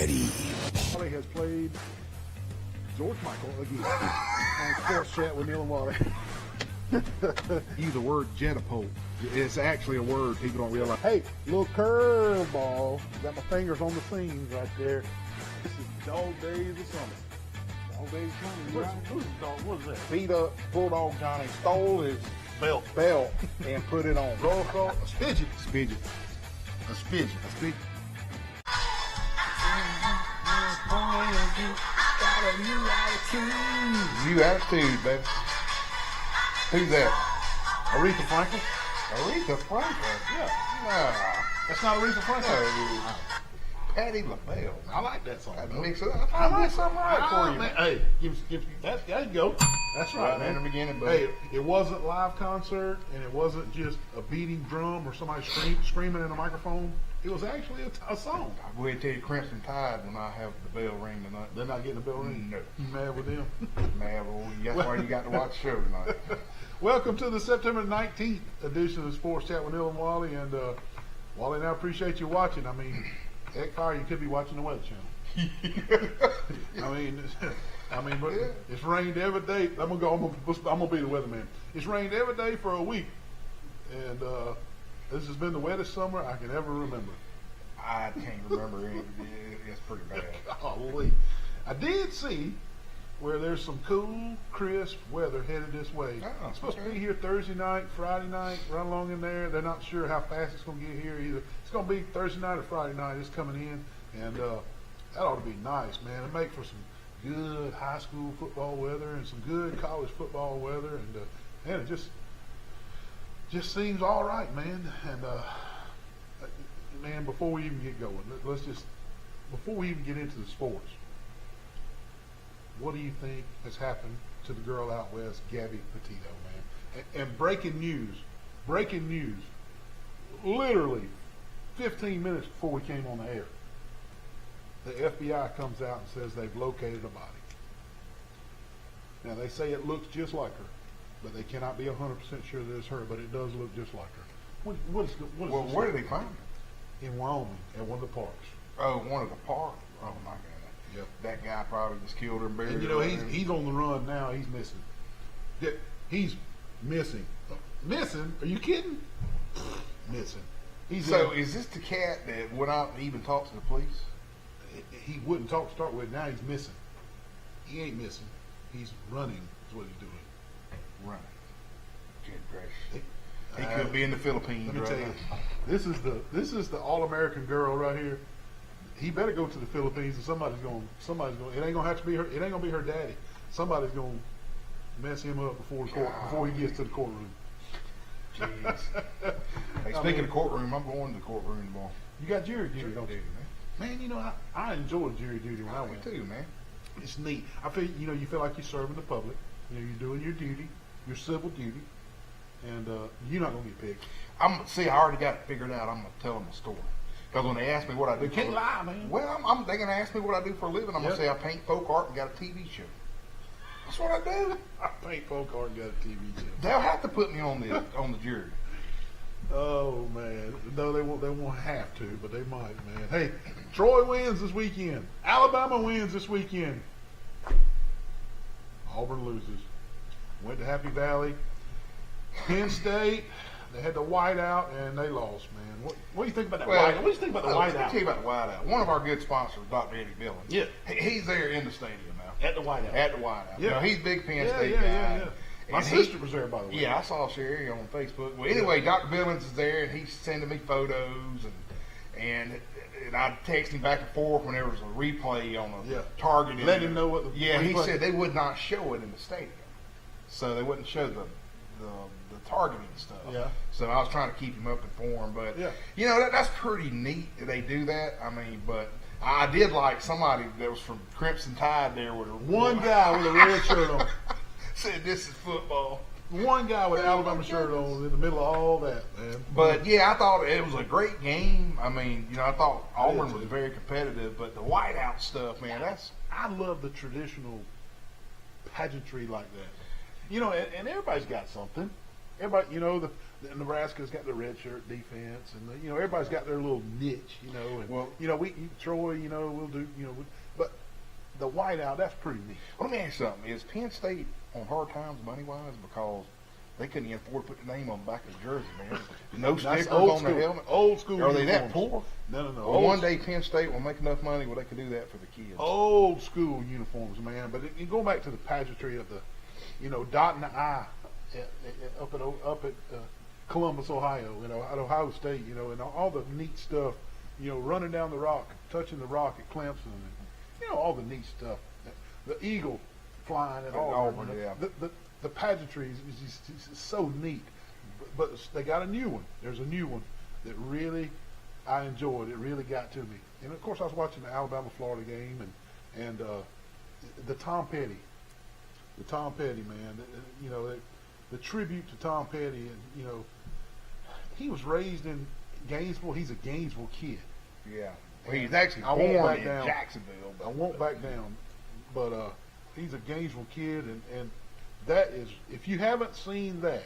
ready. Wally has played George Michael again on Sports Chat with Neal and Wally. Use the word jetapult. It's actually a word people don't realize. Hey, little curveball. Got my fingers on the seams right there. This is Dog Days of Summer. Dog Days of Summer. Who's dog? What is that? Beat up Bulldog Johnny stole his belt and put it on. Roll call. A spidget. Spidget. A spidget. A spidget. New attitude, baby. Who's that? Aretha Franklin? Aretha Franklin? Yeah. Nah. That's not Aretha Franklin. No. Patti LaBelle. I like that song. I mix it up. I like something right for you. Man. Hey, there you go. That's right, man. In the beginning, but hey, it wasn't live concert, and it wasn't just a beating drum or somebody screaming in a microphone. It was actually a song. I'll go ahead and tell you Crimson Tide when I have the bell ring tonight. They're not getting the bell ring? No. You mad with them? Man, well, that's why you got to watch the show tonight. Welcome to the September 19th edition of Sports Chat with Neal and Wally. And Wally, and I appreciate you watching. I mean, heck, fire, you could be watching the Weather Channel. I mean, but it's rained every day. I'm gonna be the weatherman. It's rained every day for a week, and this has been the wettest summer I can ever remember. I can't remember it. It's pretty bad. Golly. I did see where there's some cool, crisp weather headed this way. Oh, it's supposed okay. to be here Thursday night, Friday night, run along in there. They're not sure how fast it's going to get here either. It's going to be Thursday night or Friday night. It's coming in, and that ought to be nice, man. It'll make for some good high school football weather and some good college football weather, and it just seems all right, man. And man, before we even get going, before we even get into the sports, what do you think has happened to the girl out west, Gabby Petito, man? And breaking news, literally 15 minutes before we came on the air, the FBI comes out and says they've located a body. Now, they say it looks just like her, but they cannot be 100% sure that it's her, but it does look just like her. What is Well, this where like? did they find it? In Wyoming, at one of the parks. Oh, one of the parks. Oh, my God. Yep. That guy probably just killed her and buried And you her. know, right he's on the run now. He's missing. Yeah, he's missing. Missing? Are you kidding? Missing. So is this the cat that went out and even talked to the police? He wouldn't talk to start with. Now he's missing. He ain't missing. He's running is what he's doing. Running. Good gracious. He could be in the Philippines Let me right tell you, now. this is the all-American girl right here. He better go to the Philippines, and somebody's going. It ain't gonna have to be her. It ain't gonna be her daddy. Somebody's gonna mess him up before he gets to the courtroom. Jeez. Hey, speaking of courtroom, I'm going to the courtroom tomorrow. You got jury duty, don't you? Man, you know, I enjoyed jury duty when I Me went. too, man. It's neat. I feel, you feel like you're serving the public. You know, you're doing your duty, your civil duty, and you're not gonna get picked. I already got it figured out. I'm gonna tell them a story. Because when they ask me what I do, They can't lie, man. Well, they're gonna ask me what I do for a living. I'm gonna say I paint folk art and got a TV show. That's what I do. I paint folk art and got a TV show. They'll have to put me on the jury. Oh man, no, they won't have to, but they might, man. Hey, Troy wins this weekend. Alabama wins this weekend. Auburn loses. Went to Happy Valley. Penn State, they had the whiteout and they lost, man. What do you think about that whiteout? What do you think about the Let me whiteout? tell you about the whiteout. One of our good sponsors, Dr. Eddie Billings. Yeah. He's there in the stadium now. At the whiteout. At the whiteout. Yeah. You know, he's a big Penn State yeah, guy. yeah. My And sister was there, by the way. Yeah, I saw Sherry on Facebook. Well, anyway, Dr. Billings is there, and he's sending me photos, and I text him back and forth when there was a replay on a target. Let him know what the he replay. said they would not show it in the stadium, so they wouldn't show the targeting stuff. Yeah. So I was trying to keep him up informed, but you know that's pretty neat that they do that. I mean, but I did like somebody that was from Crimson Tide there with One guy with a red shirt on. Said this is football. One guy with an Alabama shirt on in the middle of all that, man. But yeah, I thought it was a great game. I mean, you know, I thought Auburn was very competitive, but the whiteout stuff, man, I love the traditional pageantry like that. You know, and everybody's got something. Everybody, you know, Nebraska's got the red shirt defense, and everybody's got their little niche, And Troy, we'll do, but the whiteout, that's pretty neat. Well, let me ask you something: is Penn State on hard times money wise because they couldn't even afford to put the name on the back of the jersey, man? No stickers on the helmet. Old school. Are they that poor? No. Well, one day Penn State will make enough money where they can do that for the kids. Old school uniforms, man. But you go back to the pageantry of the, dotting the I up at Columbus, Ohio, at Ohio State, and all the neat stuff, running down the rock, touching the rock at Clemson, and all the neat stuff. The eagle flying at Auburn. Yeah. The pageantry is just so neat. But they got a new one. There's a new one that really I enjoyed. It really got to me. And of course, I was watching the Alabama-Florida game, and the Tom Petty. The Tom Petty, man. The tribute to Tom Petty, and he was raised in Gainesville. He's a Gainesville kid. Yeah. Well, he's actually born in Jacksonville. I won't back down, but he's a Gainesville kid, and that is, if you haven't seen that,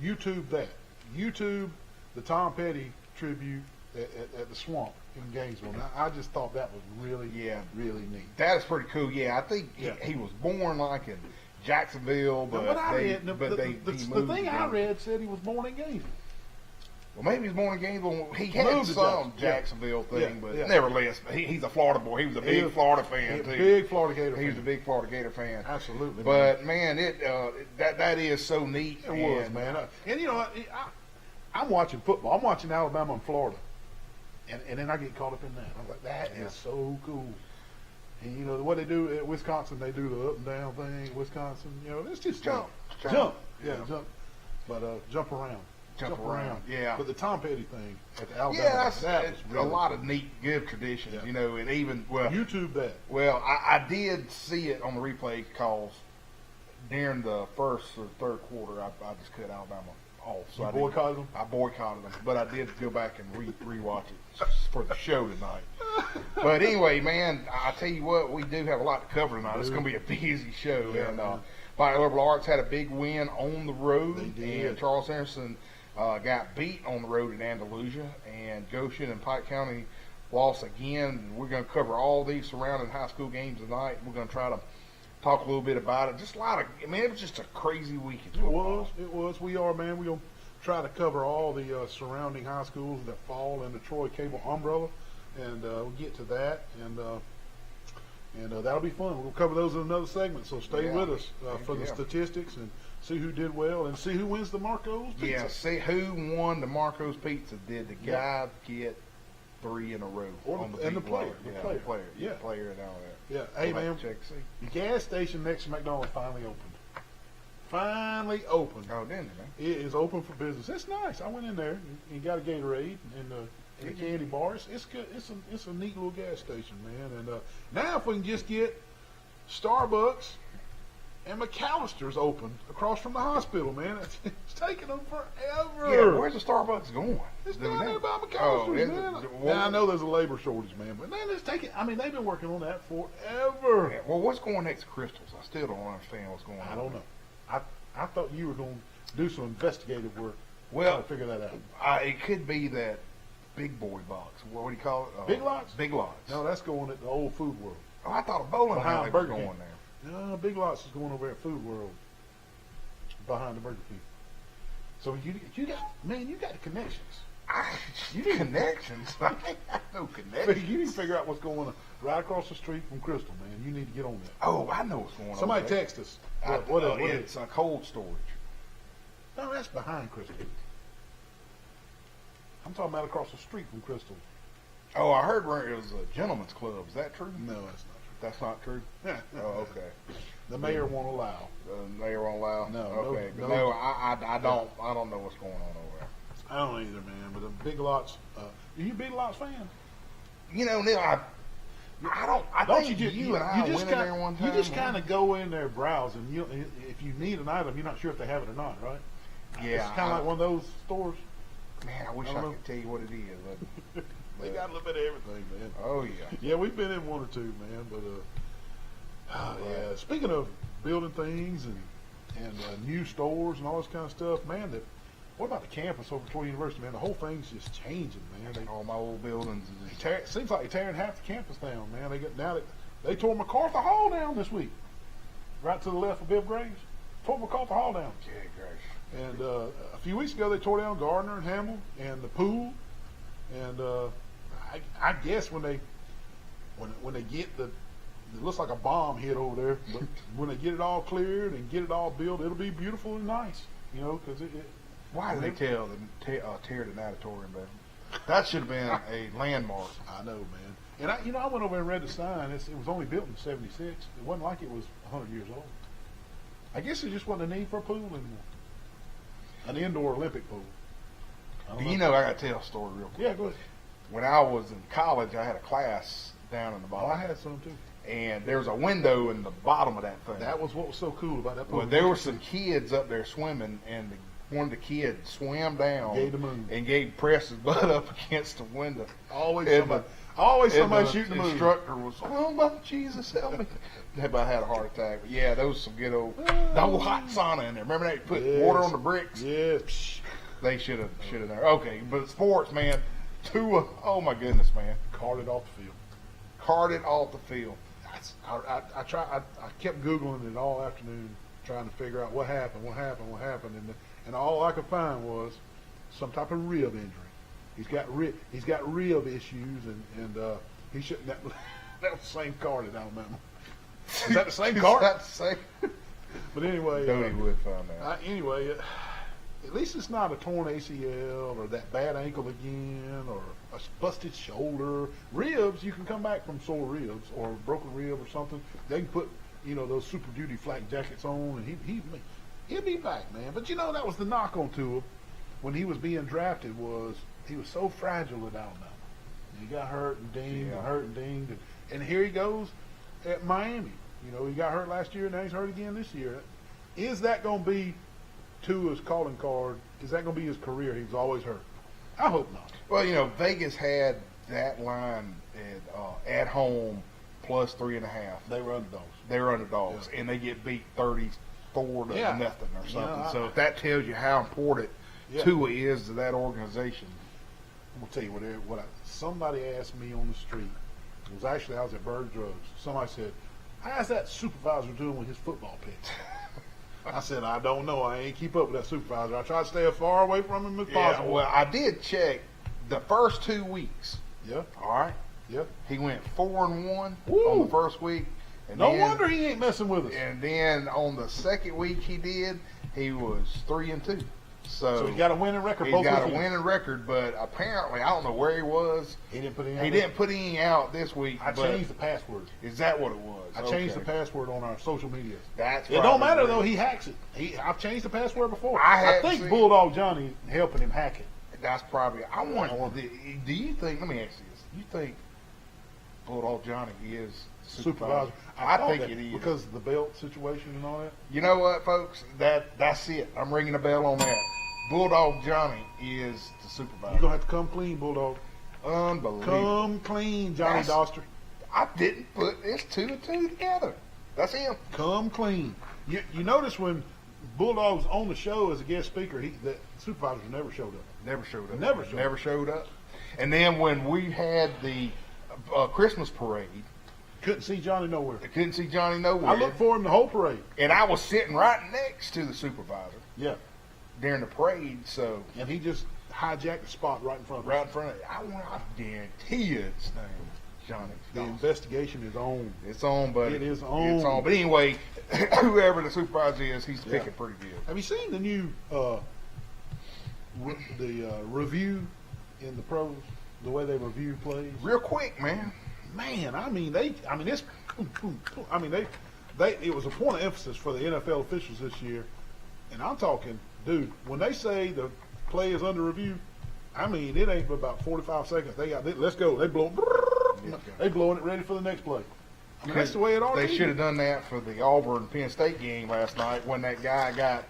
YouTube that. YouTube the Tom Petty tribute at the Swamp in Gainesville. Now, I just thought that was really neat. That is pretty cool. Yeah, I think he was born like in Jacksonville, but the thing I read said he was born in Gainesville. Well, maybe he's born in Gainesville. He had some Jacksonville thing, but nevertheless, he's a Florida boy. He was a big Florida fan, too. Big Florida Gator fan. He was a big Florida Gator fan. Absolutely. But, man, that is so neat. It was, man. And, I'm watching football. I'm watching Alabama and Florida. And then I get caught up in that. I'm like, that is so cool. And, what they do at Wisconsin, they do the up and down thing. Wisconsin, it's just jump. Yeah, jump. But jump around. Jump around. Yeah. But the Tom Petty thing at the Alabama, that was really a lot of neat, good traditions, and even, YouTube that. Well, I did see it on the replay because during the first or third quarter, I just cut Alabama off. So you boycotted them? I boycotted them, but I did go back and rewatch it for the show tonight. But anyway, man, I tell you what, we do have a lot to cover tonight. It's going to be a busy show. Yeah, and Pike Liberal Arts had a big win on the road. They did. And Charles Anderson got beat on the road at Andalusia, and Goshen and Pike County lost again. We're going to cover all these surrounding high school games tonight. We're going to try to talk a little bit about it. Just a lot of, it was just a crazy weekend. It was. We are, man. We're going to try to cover all the surrounding high schools that fall in the Troy Cable umbrella, and we'll get to that, and that'll be fun. We'll cover those in another segment, so stay with us for the statistics and see who did well and see who wins the Marco's Pizza. Yeah, see who won the Marco's Pizza. Did the guy get 3 in a row on the player? The player and all that. Yeah, hey, man, check, see. the gas station next to McDonald's finally opened. Oh, didn't it, man? It is open for business. It's nice. I went in there and got a Gatorade and a candy bar. It's good. It's a neat little gas station, man. And now if we can just get Starbucks and McAllister's open across from the hospital, man. It's taking them forever. Yeah, where's the Starbucks going? It's down there by McAllister's, man. Now, I know there's a labor shortage, man, but man, it's taking. I mean, they've been working on that forever. Yeah, well, what's going next to Crystals? I still don't understand what's going on. I don't know. I thought you were going to do some investigative work. Well, to figure that out. It could be that big boy box. What do you call it? Big Lots? Big Lots. No, that's going at the old Food World. Oh, I thought a bowling alley was going there. No, Big Lots is going over at Food World behind the Burger King. So you got the connections. Connections? I got no connections. You need to figure out what's going on right across the street from Crystal, man. You need to get on that. Oh, I know what's going on. Somebody text us. What is it? It's a cold storage. No, that's behind Crystal. I'm talking about across the street from Crystal. Oh, I heard where it was a gentleman's club. Is that true? No, that's not true. That's not true? Oh, okay. The mayor won't allow. The mayor won't allow? No. Okay. I don't know what's going on over there. I don't either, man. But the Big Lots, are you a Big Lots fan? You know, Neal, I think you and I went in there one time. You just kind of go in there browsing. If you need an item, you're not sure if they have it or not, right? Yeah. It's kind of like one of those stores. Man, I wish I could tell you what it is. But they got a little bit of everything, man. Oh, yeah. Yeah, we've been in one or two, man. But, yeah. Speaking of building things and new stores and all this kind of stuff, man, what about the campus over at Troy University, man? The whole thing's just changing, man. All my old buildings. It seems like they're tearing half the campus down, man. They tore MacArthur Hall down this week, right to the left of Bill Graves. Tore MacArthur Hall down. Yeah, gosh. And a few weeks ago, they tore down Gardner and Hamill and the pool. And I guess when they get it looks like a bomb hit over there. But when they get it all cleared and get it all built, it'll be beautiful and nice. You know, because why did they tear the natatorium down? That should have been a landmark. I know, man. And I went over and read the sign. It was only built in '76. It wasn't like it was 100 years old. I guess there just wasn't a need for a pool anymore. An indoor Olympic pool. You know, I got to tell a story real quick. Yeah, go ahead. When I was in college, I had a class down in the bottom. I had some too. And there was a window in the bottom of that thing. That was what was so cool about that pool. Well, there were some kids up there swimming, and one of the kids swam down and gave pressed his butt up against the window. Always somebody shooting the moon. The instructor was, oh my Jesus, help me! Everybody had a heart attack. But yeah, those some good old, the whole hot sauna in there. Remember they put water on the bricks? Yes. They should have there. Okay, but sports, man. Oh my goodness, man. Carted off the field. Carted off the field. I kept Googling it all afternoon, trying to figure out what happened, and all I could find was some type of rib injury. He's got rib issues, and he shouldn't. That was the same card at Alabama. Is that the same card? That's the same. But anyway, Tony would find out. Anyway, at least it's not a torn ACL or that bad ankle again or a busted shoulder. Ribs, you can come back from sore ribs or a broken rib or something. They can put, those Super Duty flak jackets on, and he'll be back, man. But that was the knock on Tua when he was being drafted was he was so fragile at Alabama. He got hurt and dinged, and here he goes at Miami. He got hurt last year, now he's hurt again this year. Is that going to be Tua's calling card? Is that going to be his career? He was always hurt. I hope not. Well, Vegas had that line at home plus 3.5. They were underdogs. And they get beat 34 to nothing or something. So if that tells you how important Tua is to that organization. I'm gonna tell you somebody asked me on the street. It was actually I was at Bird Drugs. Somebody said, "How's that supervisor doing with his football picks?" I said, "I don't know. I ain't keep up with that supervisor. I try to stay as far away from him as possible." Well, I did check the first 2 weeks. Yeah. All right. Yep. He went 4-1 on the first week. And no wonder he ain't messing with us. And then on the second week he was 3-2. So he got a winning record. He got a winning record, but apparently I don't know where he was. He didn't put any out this week. I changed the password. Is that what it was? I changed the password on our social media. It don't matter though. He hacks it. I've changed the password before. I think Bulldog Johnny helping him hack it. That's probably. Do you think? Let me ask you this. Do you think Bulldog Johnny is supervisor? I think it is because of the belt situation and all that. You know what, folks? That's it. I'm ringing a bell on that. Bulldog Johnny is the supervisor. You're gonna have to come clean, Bulldog. Unbelievable. Come clean, Johnny Doster. I didn't put this 2 and 2 together. That's him. Come clean. You notice when Bulldog was on the show as a guest speaker, the supervisor never showed up. Never showed up. And then when we had the Christmas parade, couldn't see Johnny nowhere. I looked for him the whole parade. And I was sitting right next to the supervisor. Yeah. During the parade, and he just hijacked the spot right in front of us. I guarantee you it's named Johnny. The investigation is on. It's on, buddy. It is on. But anyway, whoever the supervisor is, he's picking pretty good. Have you seen the new review in the pros? The way they review plays. Real quick, man. Man, it was a point of emphasis for the NFL officials this year, and I'm talking, dude, when they say the play is under review, it ain't but about 45 seconds. Let's go. They blowing it ready for the next play. That's the way it ought to be. They should have done that for the Auburn Penn State game last night when that guy got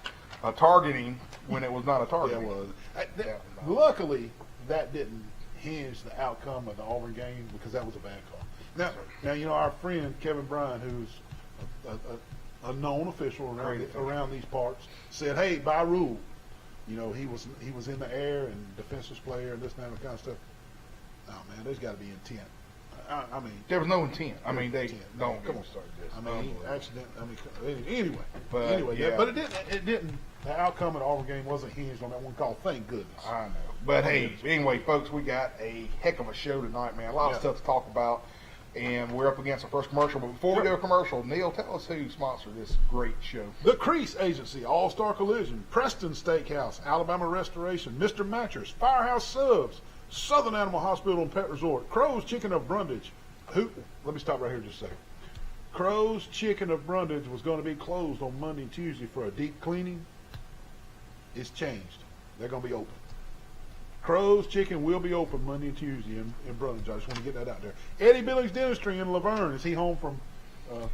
a targeting when it was not a target. Yeah, it was. Luckily, that didn't hinge the outcome of the Auburn game because that was a bad call. Now our friend Kevin Bryan, who's a known official around these parts, said, "Hey, by rule, You know, he was in the air and defenseless player and this and that kind of stuff. Oh man, there's got to be intent. I mean, there was no intent. I mean, they intent. don't come on start this. I mean, accident. I mean, anyway. But yeah. But it didn't. The outcome of the Auburn game wasn't hinged on that one call. Thank goodness. I know. But hey, anyway, folks, we got a heck of a show tonight, man. A lot of stuff to talk about. And we're up against our first commercial. But before we go to commercial, Neal, tell us who sponsored this great show. The Crease Agency, All-Star Collision, Preston Steakhouse, Alabama Restoration, Mr. Mattress, Firehouse Subs, Southern Animal Hospital and Pet Resort, Crow's Chicken of Brundage. Let me stop right here just a second. Crow's Chicken of Brundage was going to be closed on Monday and Tuesday for a deep cleaning. It's changed. They're going to be open. Crow's Chicken will be open Monday and Tuesday in Brundage. I just want to get that out there. Eddie Billings Dentistry in Laverne. Is he home from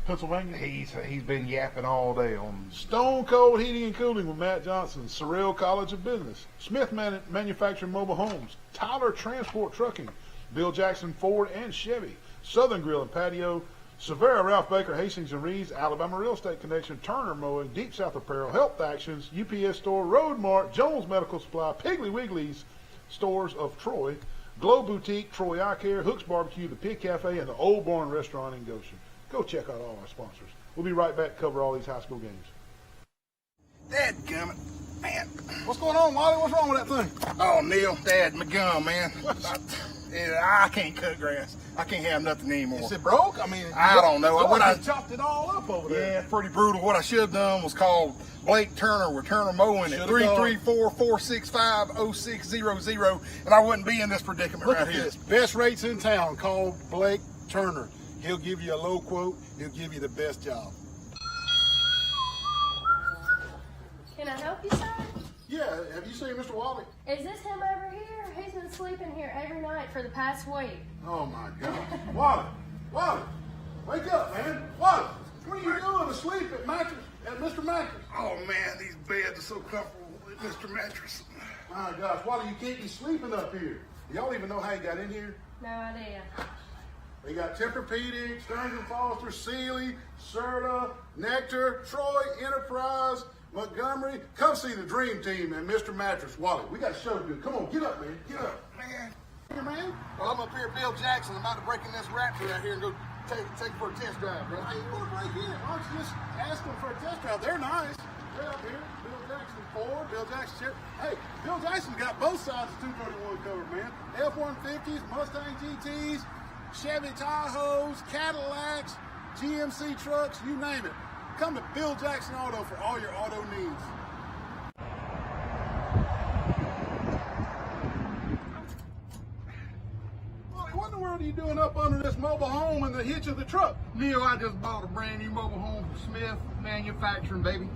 Pennsylvania? He's been yapping all day on Stone Cold Heating and Cooling with Matt Johnson, Sorrell College of Business, Smith Manufacturing Mobile Homes, Tyler Transport Trucking, Bill Jackson Ford and Chevy, Southern Grill and Patio, Severa Ralph Baker, Hastings and Reeves, Alabama Real Estate Connection, Turner Mowing, Deep South Apparel, Health Actions, UPS Store, Road Mart, Jones Medical Supply, Piggly Wiggly's Stores of Troy, Glow Boutique, Troy Eye Care, Hooks Barbecue, the Pig Cafe, and the Old Barn Restaurant in Goshen. Go check out all our sponsors. We'll be right back to cover all these high school games. Dadgummit. Man. What's going on, Wally? What's wrong with that thing? Oh, Neal, Dad, my gum, man. I can't cut grass. I can't have nothing anymore. Is it broke? I mean, I don't know. What I chopped it all up over there. Yeah, it's pretty brutal. What I should have done was called Blake Turner with Turner Mowing at 334-465-0600, and I wouldn't be in this predicament Look right at here. this. Best rates in town. Call Blake Turner. He'll give you a low quote. He'll give you the best job. Can I help you, son? Yeah, have you seen Mr. Wally? Is this him over here? He's been sleeping here every night for the past week. Oh my God. Wally, wake up, man. Wally, what are you doing asleep at Mr. Mattress? Oh, man, these beds are so comfortable with Mr. Mattress. My gosh, Wally, you can't be sleeping up here. Y'all even know how you got in here? No idea. They got Tempur-Pedic, Stearns & Foster, Sealy, Serta, Nectar, Troy, Enterprise, Montgomery. Come see the Dream Team and Mr. Mattress. Wally, we got a show to do. Come on, get up, man. Get up. Man. Here, man. Well, I'm up here at Bill Jackson. I'm about to break in this Raptor out here and go take it for a test drive, bro. Hey, you want to break in? Why don't you just ask them for a test drive? They're nice. They're up here. Bill Jackson Ford, Bill Jackson Chevy. Hey, Bill Jackson's got both sides of 231 covered, man. F-150s, Mustang GTs, Chevy Tahoes, Cadillacs, GMC trucks, you name it. Come to Bill Jackson Auto for all your auto needs. Wally, what in the world are you doing up under this mobile home and the hitch of the truck? Neal, I just bought a brand new mobile home from Smith Manufacturing, baby.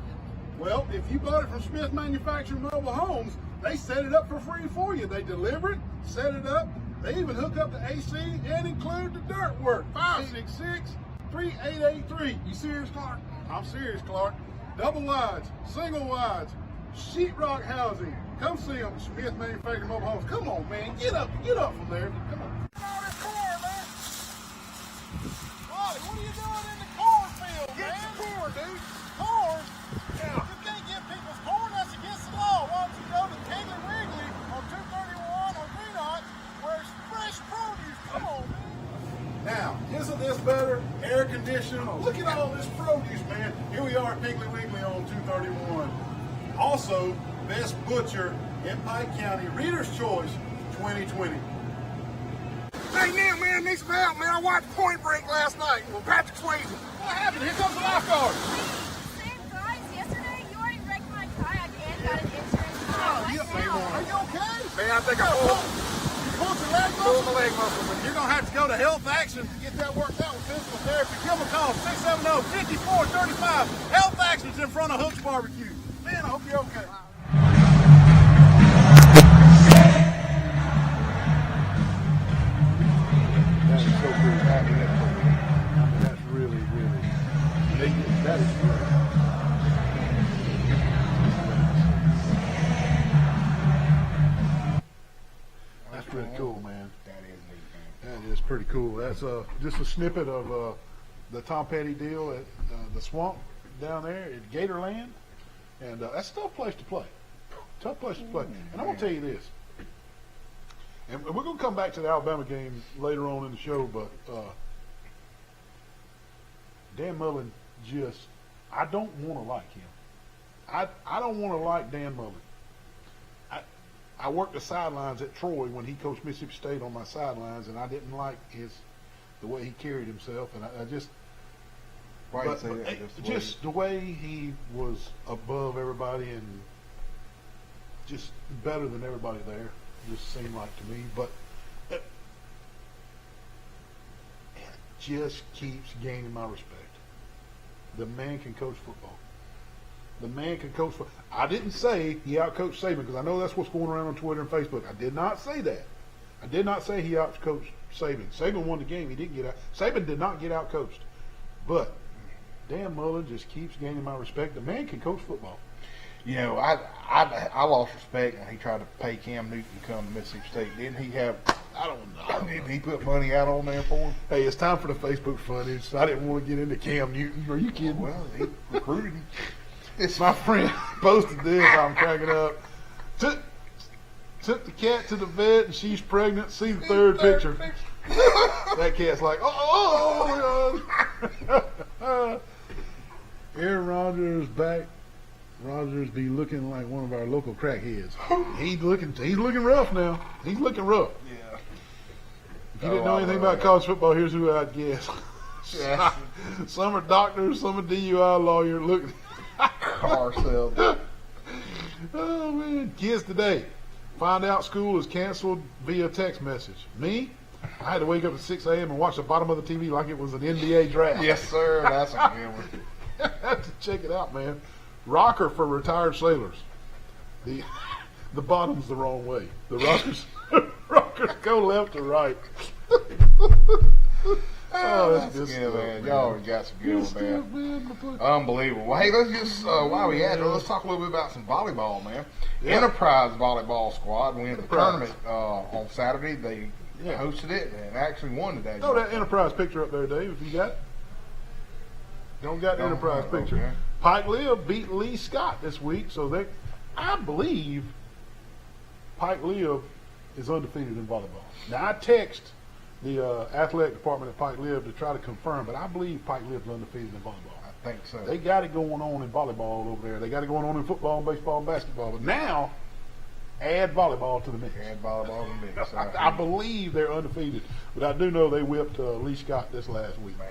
Well, if you bought it from Smith Manufacturing Mobile Homes, they set it up for free for you. They deliver it, set it up. They even hook up the AC and include the dirt work. 566-3883. You serious, Clark? I'm serious, Clark. Double wides, single wides, sheetrock housing. Come see them, Smith Manufacturing Mobile Homes. Come on, man. Get up from there. Come on. Wally, what are you doing in the cornfield, man? Get the corn, dude. Corn? Yeah. You can't get people's corn. That's against the law. Why don't you go to Piggly Wiggly on 231 on Greenock where it's fresh produce? Come on, man. Now, isn't this better? Air conditioning. Look at all this produce, man. Here we are at Piggly Wiggly on 231. Also, best butcher in Pike County, Reader's Choice 2020. Hey, Neal, man, need some help, man. I watched Point Break last night with Patrick Swayze. What happened? Here comes the lifeguard. Same guys, yesterday you already wrecked my kayak and got an insurance. Are you okay? Man, I think I Pulled your leg pulled muscle? my leg muscle. You're going to have to go to Health Action to get that worked out with physical therapy. Give them a call, 670-5435. Health Action's in front of Hooks Barbecue. Man, I hope you're okay. That is so cool. That's really, that is good. That's pretty cool, man. That is neat, man. That is pretty cool. That's just a snippet of the Tom Petty deal at the swamp down there at Gatorland. And that's a tough place to play. Tough place to play. And I'm going to tell you this. And we're going to come back to the Alabama game later on in the show, but Dan Mullen I don't want to like him. I don't want to like Dan Mullen. I worked the sidelines at Troy when he coached Mississippi State on my sidelines, and I didn't like the way he carried himself, and I just Why you say that? just the way he was above everybody and just better than everybody there. Just seemed like to me, but it just keeps gaining my respect. The man can coach football. The man can coach football. I didn't say he outcoached Saban because I know that's what's going around on Twitter and Facebook. I did not say that. I did not say he outcoached Saban. Saban won the game. He didn't get out. Saban did not get outcoached. But Dan Mullen just keeps gaining my respect. The man can coach football. You know, I lost respect when he tried to pay Cam Newton to come to Mississippi State. Didn't he have? I don't know. Didn't he put money out on there for him? Hey, it's time for the Facebook funnies. I didn't want to get into Cam Newton. Are you kidding? Well, he recruited him. It's my friend posted this. I'm cracking up. Took the cat to the vet and she's pregnant. See the third picture. That cat's like, oh. Aaron Rodgers back. Rodgers be looking like one of our local crackheads. He's looking rough now. He's looking rough. Yeah. If you didn't know anything about college football, here's who I'd guess. Yeah. Some are doctors, some are DUI lawyers. Look. Car sale. Oh man, kids today find out school is canceled via text message. Me, I had to wake up at 6 a.m. and watch the bottom of the TV like it was an NBA draft. Yes, sir. That's a good one. I have to check it out, man. Rocker for retired sailors. The bottom's the wrong way. The rockers go left or right. Oh, that's good stuff, man. Y'all already got some good ones, man. Unbelievable. Well, hey, let's just, while we at it, let's talk a little bit about some volleyball, man. Yeah. Enterprise volleyball squad went to the tournament on Saturday. They hosted it and actually won today. Throw that Enterprise picture up there, Dave, if you got it. Don't got the Enterprise picture. Okay. Pike Live beat Lee Scott this week, so I believe Pike Live is undefeated in volleyball. Now, I text the athletic department at Pike Live to try to confirm, but I believe Pike Live is undefeated in volleyball. I think so. They got it going on in volleyball over there. They got it going on in football, baseball, and basketball. But now, add volleyball to the mix. Add volleyball to the mix. I believe they're undefeated, but I do know they whipped Lee Scott this last week. Man.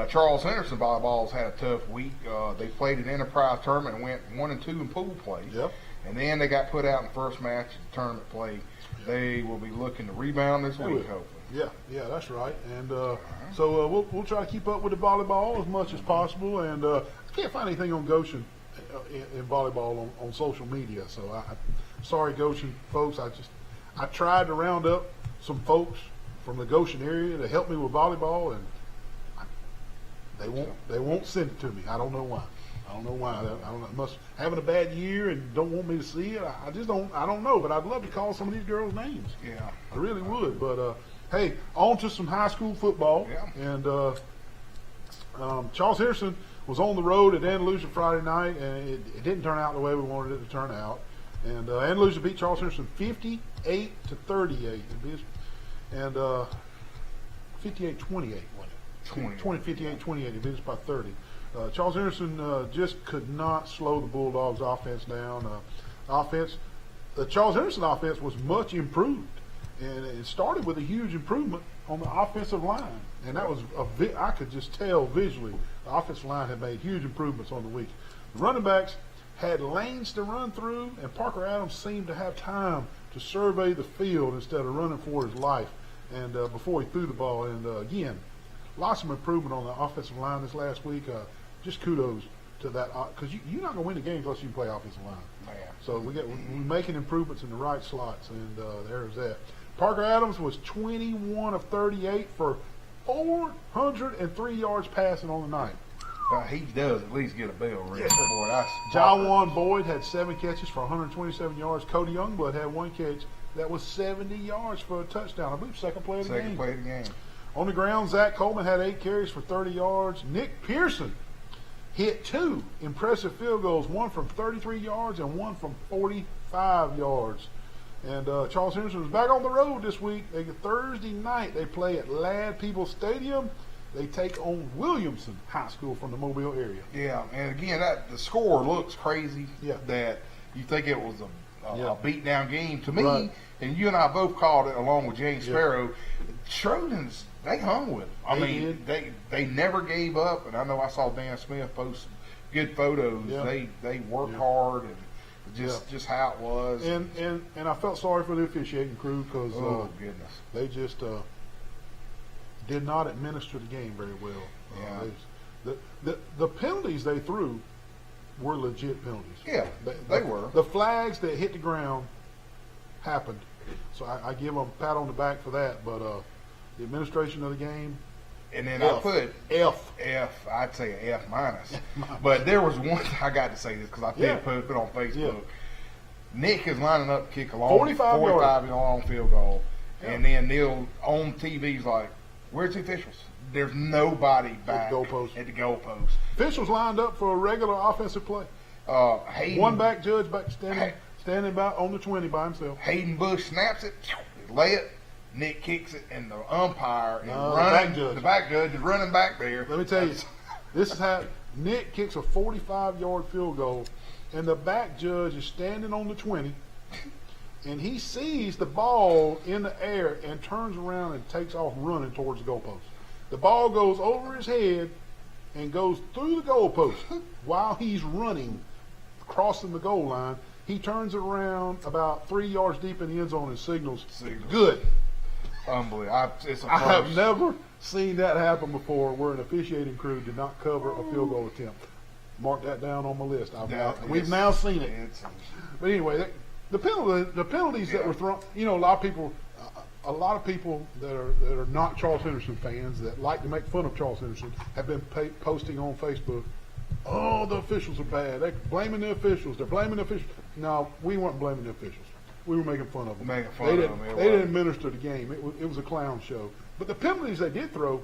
Charles Henderson volleyball's had a tough week. They played an Enterprise tournament and went 1-2 in pool play. Yep. And then they got put out in the first match of the tournament play. They will be looking to rebound this week, hopefully. Yeah, that's right. And so we'll try to keep up with the volleyball as much as possible. And I can't find anything on Goshen in volleyball on social media. So sorry, Goshen folks. I tried to round up some folks from the Goshen area to help me with volleyball, and they won't send it to me. I don't know why. I don't know. Must having a bad year and don't want me to see it. I just don't. I don't know. But I'd love to call some of these girls' names. Yeah, I really would. But hey, on to some high school football. Yeah. And Charles Henderson was on the road at Andalusia Friday night, and it didn't turn out the way we wanted it to turn out. And Andalusia beat Charles Henderson 58-38, and 58-28. 58-28. It is by 30. Charles Henderson just could not slow the Bulldogs' offense down. The Charles Henderson offense was much improved, and it started with a huge improvement on the offensive line. And that was I could just tell visually the offensive line had made huge improvements on the week. The running backs had lanes to run through, and Parker Adams seemed to have time to survey the field instead of running for his life. And before he threw the ball, and again. Lots of improvement on the offensive line this last week. Just kudos to that, because you're not going to win the game unless you play offensive line. Man. So we're making improvements in the right slots, and there's that. Parker Adams was 21 of 38 for 403 yards passing on the night. He does at least get a bell ring. Yes, sir. Boy, that's Jawan Boyd had 7 catches for 127 yards. Cody Youngblood had 1 catch that was 70 yards for a touchdown. I believe second play of the game. Second play of the game. On the ground, Zach Coleman had 8 carries for 30 yards. Nick Pearson hit 2 impressive field goals, one from 33 yards and one from 45 yards. And Charles Henderson is back on the road this week. Thursday night, they play at Ladd Peoples Stadium. They take on Williamson High School from the Mobile area. Yeah, and again, the score looks crazy. Yeah. That you think it was a beat down game. To me, Right. and you and I both called it along with James Sparrow. Schrodens, they hung with them. They did. They never gave up, and I know I saw Dan Smith post some good photos. Yeah. They worked hard, and just how it was. And I felt sorry for the officiating crew because oh goodness, they just did not administer the game very well. The penalties they threw were legit penalties. Yeah, they were. The flags that hit the ground happened. So I give them a pat on the back for that. But the administration of the game, and then F. I put F. I'd say an F minus. But there was one, I got to say this because I did put it on Facebook. Yeah. Nick is lining up to kick a long 45 long field goal. And then Neal on TV's like, where's the officials? There's nobody back at the goalpost. Officials lined up for a regular offensive play. Hayden, One back judge back standing by on the 20 by himself. Hayden Bush snaps it, lay it. Nick kicks it, and the umpire is the back judge is running back there. Let me tell you, this is how Nick kicks a 45-yard field goal, and the back judge is standing on the 20, and he sees the ball in the air and turns around and takes off running towards the goalpost. The ball goes over his head and goes through the goalpost while he's running, crossing the goal line. He turns around about 3 yards deep in the end zone and signals. Good. Unbelievable. It's a I have first. never seen that happen before where an officiating crew did not cover a field goal attempt. Mark that down on my list. We've now seen it. But anyway, the penalties that were thrown, a lot of people that are not Charles Henderson fans that like to make fun of Charles Henderson have been posting on Facebook, oh, the officials are bad. They're blaming the officials. They're blaming the officials. No, we weren't blaming the officials. We were making fun of them. They didn't administer the game. It was a clown show. But the penalties they did throw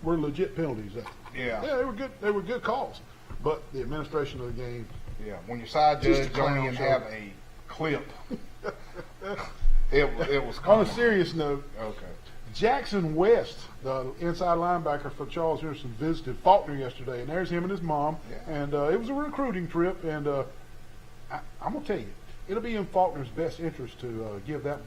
were legit penalties. Yeah, they were good. They were good calls. But the administration of the game. Yeah, when your side judge don't even have a clip, it was. On a serious note, okay. Jackson West, the inside linebacker for Charles Henderson, visited Faulkner yesterday, and there's him and his mom. Yeah. And it was a recruiting trip, and I'm gonna tell you, it'll be in Faulkner's best interest to give that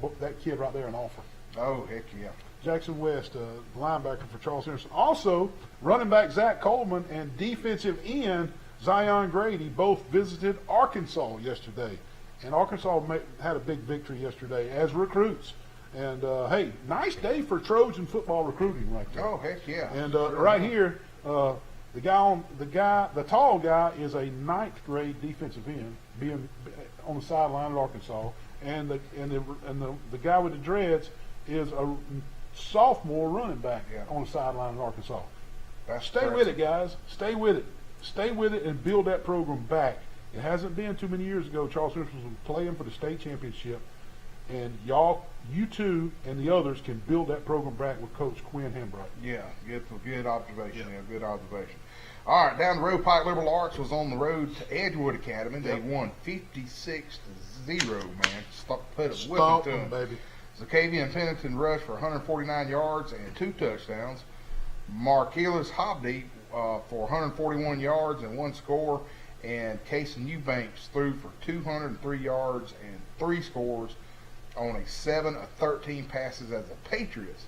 kid right there an offer. Oh, heck yeah. Jackson West, linebacker for Charles Henderson. Also, running back Zach Coleman and defensive end Zion Grady both visited Arkansas yesterday. And Arkansas had a big victory yesterday as recruits. And, hey, nice day for Trojan football recruiting right there. Oh, heck yeah. And right here, the tall guy is a 9th grade defensive end, being on the sideline at Arkansas, and the guy with the dreads is a sophomore running back on the sideline at Arkansas. Stay with it, guys. Stay with it. Stay with it and build that program back. It hasn't been too many years ago. Charles Henderson was playing for the state championship, and you two and the others can build that program back with Coach Quinn Hembright. Yeah, good observation. Yeah, good observation. All right, down the road, Pike Liberal Arts was on the road to Edgewood Academy. They won 56-0, man. Put a whipping to them, baby. Zacavian Pennington rushed for 149 yards and 2 touchdowns. Markelis Hobdeep for 141 yards and 1 score. And Cason Eubanks threw for 203 yards and 3 scores on a 7 of 13 passes as the Patriots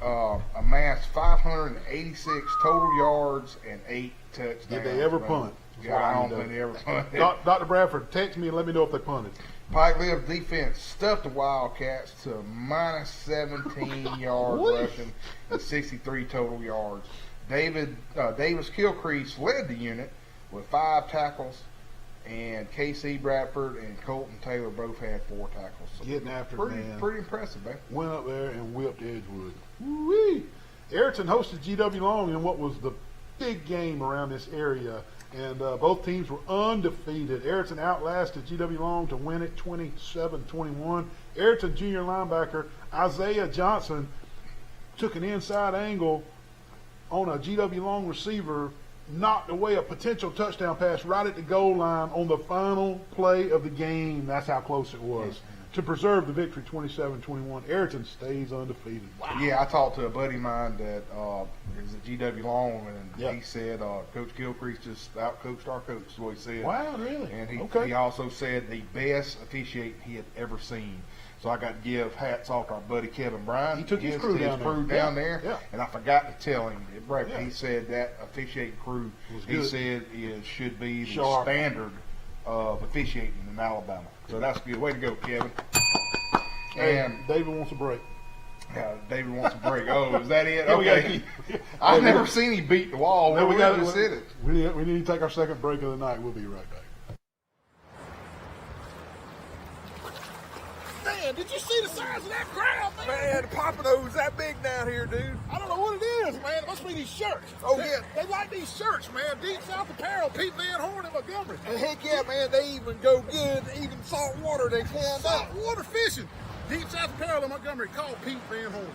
amassed 586 total yards and 8 touchdowns. Did they ever punt? Yeah, I don't think they ever punted. Dr. Bradford, text me and let me know if they punted. Pike Live's defense stuffed the Wildcats to minus 17 yards rushing and 63 total yards. Davis Kilcrease led the unit with 5 tackles, and KC Bradford and Colton Taylor both had 4 tackles. So getting after it, man. Pretty impressive, man. Went up there and whipped Edgewood. Woo-wee. Ayrton hosted GW Long in what was the big game around this area, and both teams were undefeated. Ayrton outlasted GW Long to win it 27-21. Ayrton junior linebacker Isaiah Johnson took an inside angle on a GW Long receiver knocked away a potential touchdown pass right at the goal line on the final play of the game. That's how close it was. To preserve the victory, 27-21. Ayrton stays undefeated. Wow. Yeah, I talked to a buddy of mine that is at GW Long, and Yep. he said Coach Gilcrease just outcoached our coach, is what he said. Wow, really? And Okay. he also said the best officiating he had ever seen. So I got to give hats off to our buddy Kevin Bryan. He took his Gives crew to down there. down Yeah, there. yeah. And I forgot to tell him at breakfast. Yeah. He said that officiating crew, Was he good. said, should be the Sharp. standard of officiating in Alabama. So that's good. Way to go, Kevin. Hey, And David wants a break. David wants a break. Oh, is that it? Yeah, we gotta Okay. keep- I've never seen him beat the wall. No, we gotta- just said it. We need to take our second break of the night. We'll be right back. Man, did you see the size of that crowd, man? Man, the Pompadour's that big down here, dude. I don't know what it is, man. It must be these shirts. Oh, They- yeah. They like these shirts, man. Deep South Apparel, Pete Van Horn and Montgomery. And heck yeah, man, they even go good, even salt water they can. Salt water fishing. Deep South Apparel in Montgomery. Call Pete Van Horn.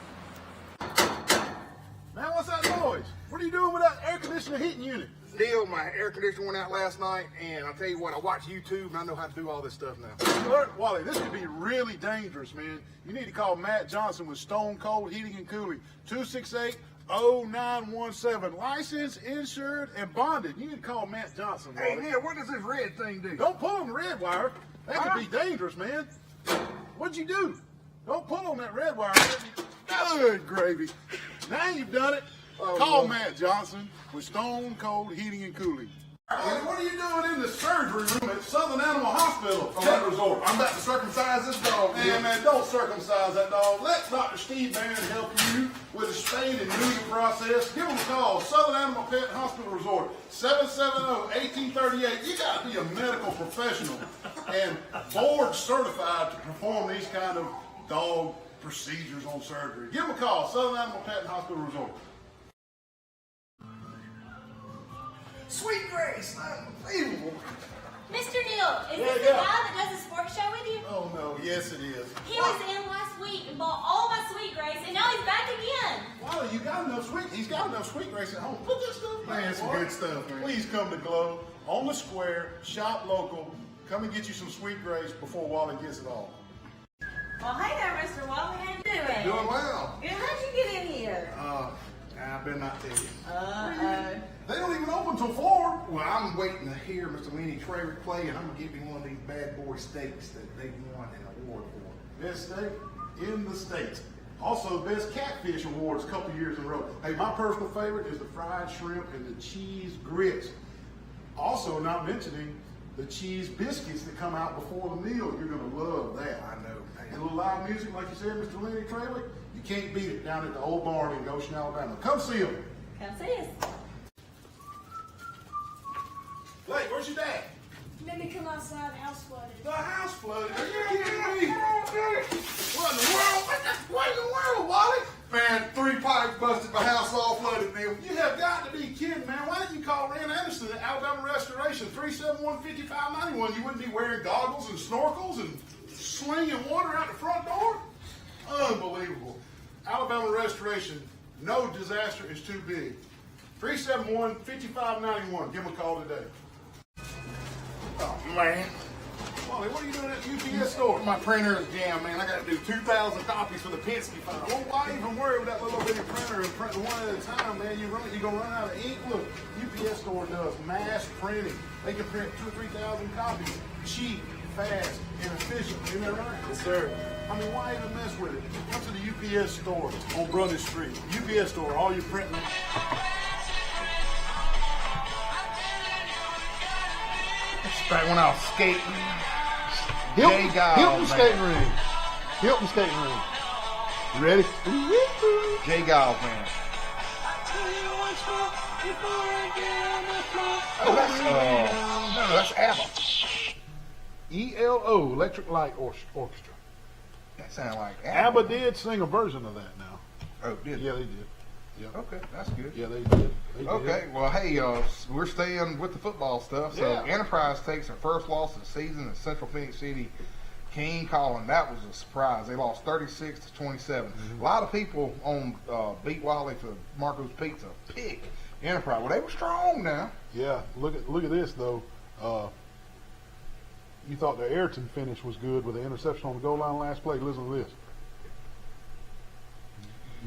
Man, what's that noise? What are you doing with that air conditioner heating unit? Deal, my air conditioner went out last night, and I'll tell you what, I watch YouTube, and I know how to do all this stuff now. Look, Wally, this could be really dangerous, man. You need to call Matt Johnson with Stone Cold Heating and Cooling. 268-0917. Licensed, insured, and bonded. You need to call Matt Johnson, Hey, Wally. Neal, what does this red thing do? Don't pull on the red wire. That could be dangerous, man. What'd you do? Don't pull on that red wire. Good gravy. Now you've done it. Call Matt Johnson with Stone Cold Heating and Cooling. Hey, what are you doing in the surgery room at Southern Animal Hospital Pet Resort? I'm about to circumcise this dog. Man, don't circumcise that dog. Let Dr. Steve Barron help you with the spaying and neuter process. Give him a call. Southern Animal Pet Hospital Resort, 770-1838. You got to be a medical professional and board certified to perform these kind of dog procedures on surgery. Give him a call. Southern Animal Pet Hospital Resort. Sweet Grace, unbelievable. Mr. Neal, is Yeah, this the yeah. guy that does the sports show with you? Oh, no. Yes, it is. He was in last week and bought all my Sweet Grace, and now he's back again. Wally, you got enough sweet. He's got enough sweet grace at home. Put that stuff back. Man, some Wally. good stuff, man. Please come to Glow on the square. Shop local. Come and get you some sweet grace before Wally gets it all. Well, hey there, Mr. Wally. How you doing? Doing well. Good. How'd you get in here? I better not tell you. Uh-oh. They don't even open till 4. Well, I'm waiting to hear Mr. Lenny Traver play, and I'm going to give him one of these bad boy steaks that they won an award for. Best steak in the state. Also, best catfish awards a couple years in a row. Hey, my personal favorite is the fried shrimp and the cheese grits. Also, not mentioning the cheese biscuits that come out before the meal. You're going to love that. I know, man. And a little live music, like you said, Mr. Lenny Traver, you can't beat it down at the old barn in Goshen, Alabama. Come see them. Come see us. Blake, where's your dad? Let me come outside, the house flooded. The house flooded. Are you kidding me? What in the world? What in the world, Wally? Man, 3 pipes busted, my house all flooded, Neal. You have got to be kidding, man. Why didn't you call Rand Anderson at Alabama Restoration, 371-5591? You wouldn't be wearing goggles and snorkels and slinging water out the front door? Unbelievable. Alabama Restoration, no disaster is too big. 371-5591. Give them a call today. Oh, man. Wally, what are you doing at the UPS store? My printer is jammed, man. I got to do 2,000 copies for the Penske file. Well, why even worry with that little bitty printer and print one at a time, man? You're gonna run out of ink. Look, UPS store does mass printing. They can print 2,000 or 3,000 copies, cheap, fast, and efficient. Isn't that right? Yes, sir. I mean, why even mess with it? Come to the UPS store on Brothers Street. UPS store, all your printing. Back when I was skating. Hilton, Jay Giles, Hilton man. skating ring. Hilton skating ring. You ready? Jay Giles, man. Oh, that's ABBA. ELO, Electric Light Orchestra. That sounds like ABBA did sing a version of that now. Oh, did Yeah, they did. Yeah, Okay, that's good. yeah, they did. They Okay, did. well, hey, we're staying with the football stuff. So Yeah. Enterprise takes their first loss of the season in Central Phoenix City. King Collin, that was a surprise. They lost 36-27. A lot of people on Beat Wally for Marco's Pizza picked Enterprise. Well, they were strong now. Yeah, look at this though. You thought the Ayrton finish was good with the interception on the goal line last play. Listen to this.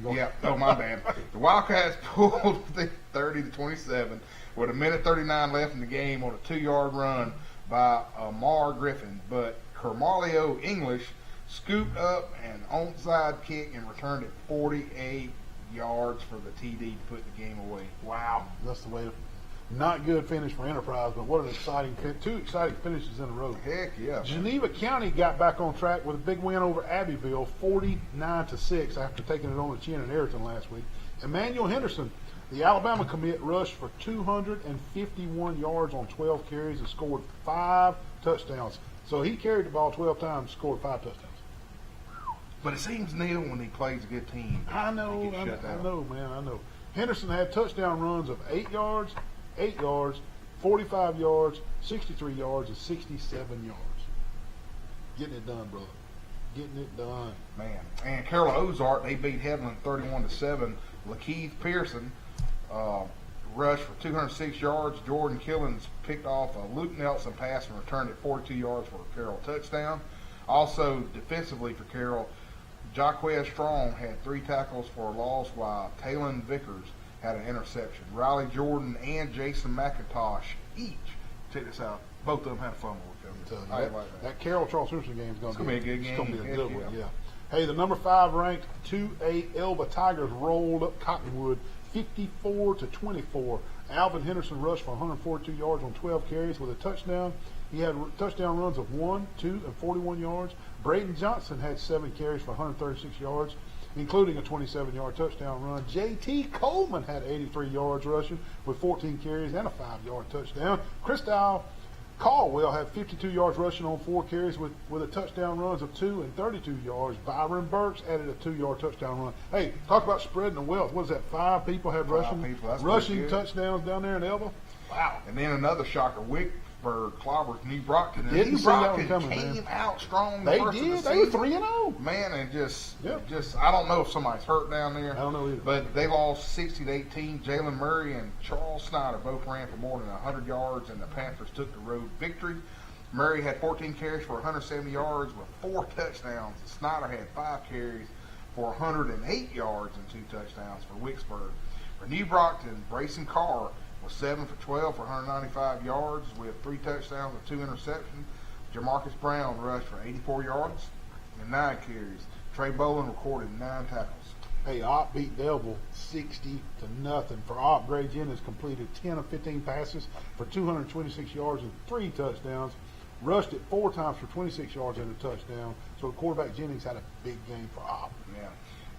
Yeah, oh my bad. The Wildcats pulled the 30-27 with 1:39 left in the game on a 2-yard run by Amar Griffin, but Carmalio English scooped up an onside kick and returned it 48 yards for the TD to put the game away. Wow. That's the way to. Not good finish for Enterprise, but what an exciting two exciting finishes in a row. Heck yeah. Geneva County got back on track with a big win over Abbeville, 49-6, after taking it on the chin in Ayrton last week. Emmanuel Henderson, the Alabama commit, rushed for 251 yards on 12 carries and scored 5 touchdowns. So he carried the ball 12 times, scored 5 touchdowns. But it seems, Neal, when he plays a good team, I know, he gets shut down. I know, man, I know. Henderson had touchdown runs of 8 yards, 8 yards, 45 yards, 63 yards, and 67 yards. Getting it done, brother. Getting it done. Man. And Carroll Ozark, they beat Headland 31-7. Lakeith Pearson rushed for 206 yards. Jordan Killens picked off a Luke Nelson pass and returned it 42 yards for a Carroll touchdown. Also, defensively for Carroll, Jaquez Strong had 3 tackles for a loss, while Talon Vickers had an interception. Riley Jordan and Jason McIntosh each, check this out, both of them had a fumble. That Carroll Charles Simpson game is going to be a good game. It's going to be a good one, Yeah. yeah. Hey, the number 5 ranked 2A Elba Tigers rolled up Cottonwood 54-24. Alvin Henderson rushed for 142 yards on 12 carries with a touchdown. He had touchdown runs of 1, 2, and 41 yards. Braden Johnson had 7 carries for 136 yards, including a 27-yard touchdown run. J.T. Coleman had 83 yards rushing with 14 carries and a 5-yard touchdown. Christoph Caldwell had 52 yards rushing on 4 carries with a touchdown runs of 2 and 32 yards. Byron Burks added a 2-yard touchdown run. Hey, talk about spreading the wealth. What is that? 5 people had rushing touchdowns down there in Elba? Wow. And then another shocker, Wicksburg clobbers New Brockton. Didn't New see that Brockton one coming, came man. out strong. They first of did. the They were season. 3-0. Man, and just Yep. I don't know if somebody's hurt down there. I don't know either. But they lost 60-18. Jalen Murray and Charles Snyder both ran for more than 100 yards, and the Panthers took the road victory. Murray had 14 carries for 170 yards with 4 touchdowns. Snyder had 5 carries for 108 yards and 2 touchdowns for Wicksburg. For New Brockton, Brayson Carr was 7 for 12 for 195 yards with 3 touchdowns and 2 interceptions. Jamarcus Brown rushed for 84 yards and 9 carries. Trey Boland recorded 9 tackles. Hey, Opp beat Delville 60-0. For Opp, Gray Jennings completed 10 of 15 passes for 226 yards and 3 touchdowns. Rushed it 4 times for 26 yards and a touchdown. So the quarterback Jennings had a big game for Opp. Yeah.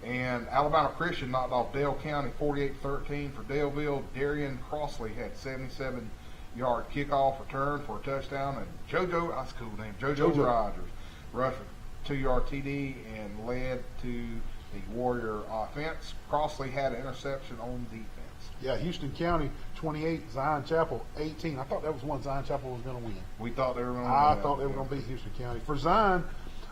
And Alabama Christian knocked off Dale County 48-13. For Daleville, Darian Crossley had 77-yard kickoff return for a touchdown. And JoJo, that's a cool name, JoJo Rogers rushed for 2-yard TD and led to the Warrior offense. Crossley had an interception on defense. Yeah, Houston County 28, Zion Chapel 18. I thought that was one Zion Chapel was going to win. We thought they were going to win. I thought they were going to beat Houston County. For Zion,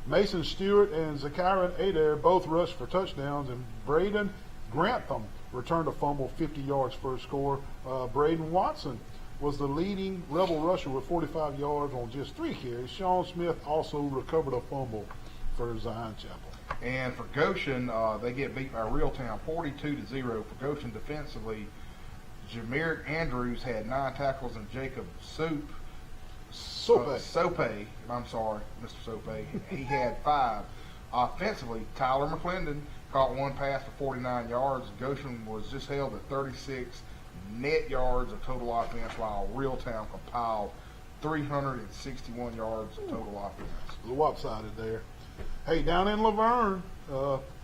Mason Stewart and Zachariah Adair both rushed for touchdowns, and Braden Grantham returned a fumble 50 yards for a score. Braden Watson was the leading level rusher with 45 yards on just 3 carries. Sean Smith also recovered a fumble for Zion Chapel. And for Goshen, they get beat by Reeltown 42-0. For Goshen defensively, Jameer Andrews had 9 tackles, and Jacob Sope, I'm sorry, Mr. Sope, he had 5. Offensively, Tyler McClendon caught 1 pass for 49 yards. Goshen was just held at 36 net yards of total offense, while Reeltown compiled 361 yards of total offense. A little lopsided there. Hey, down in Laverne,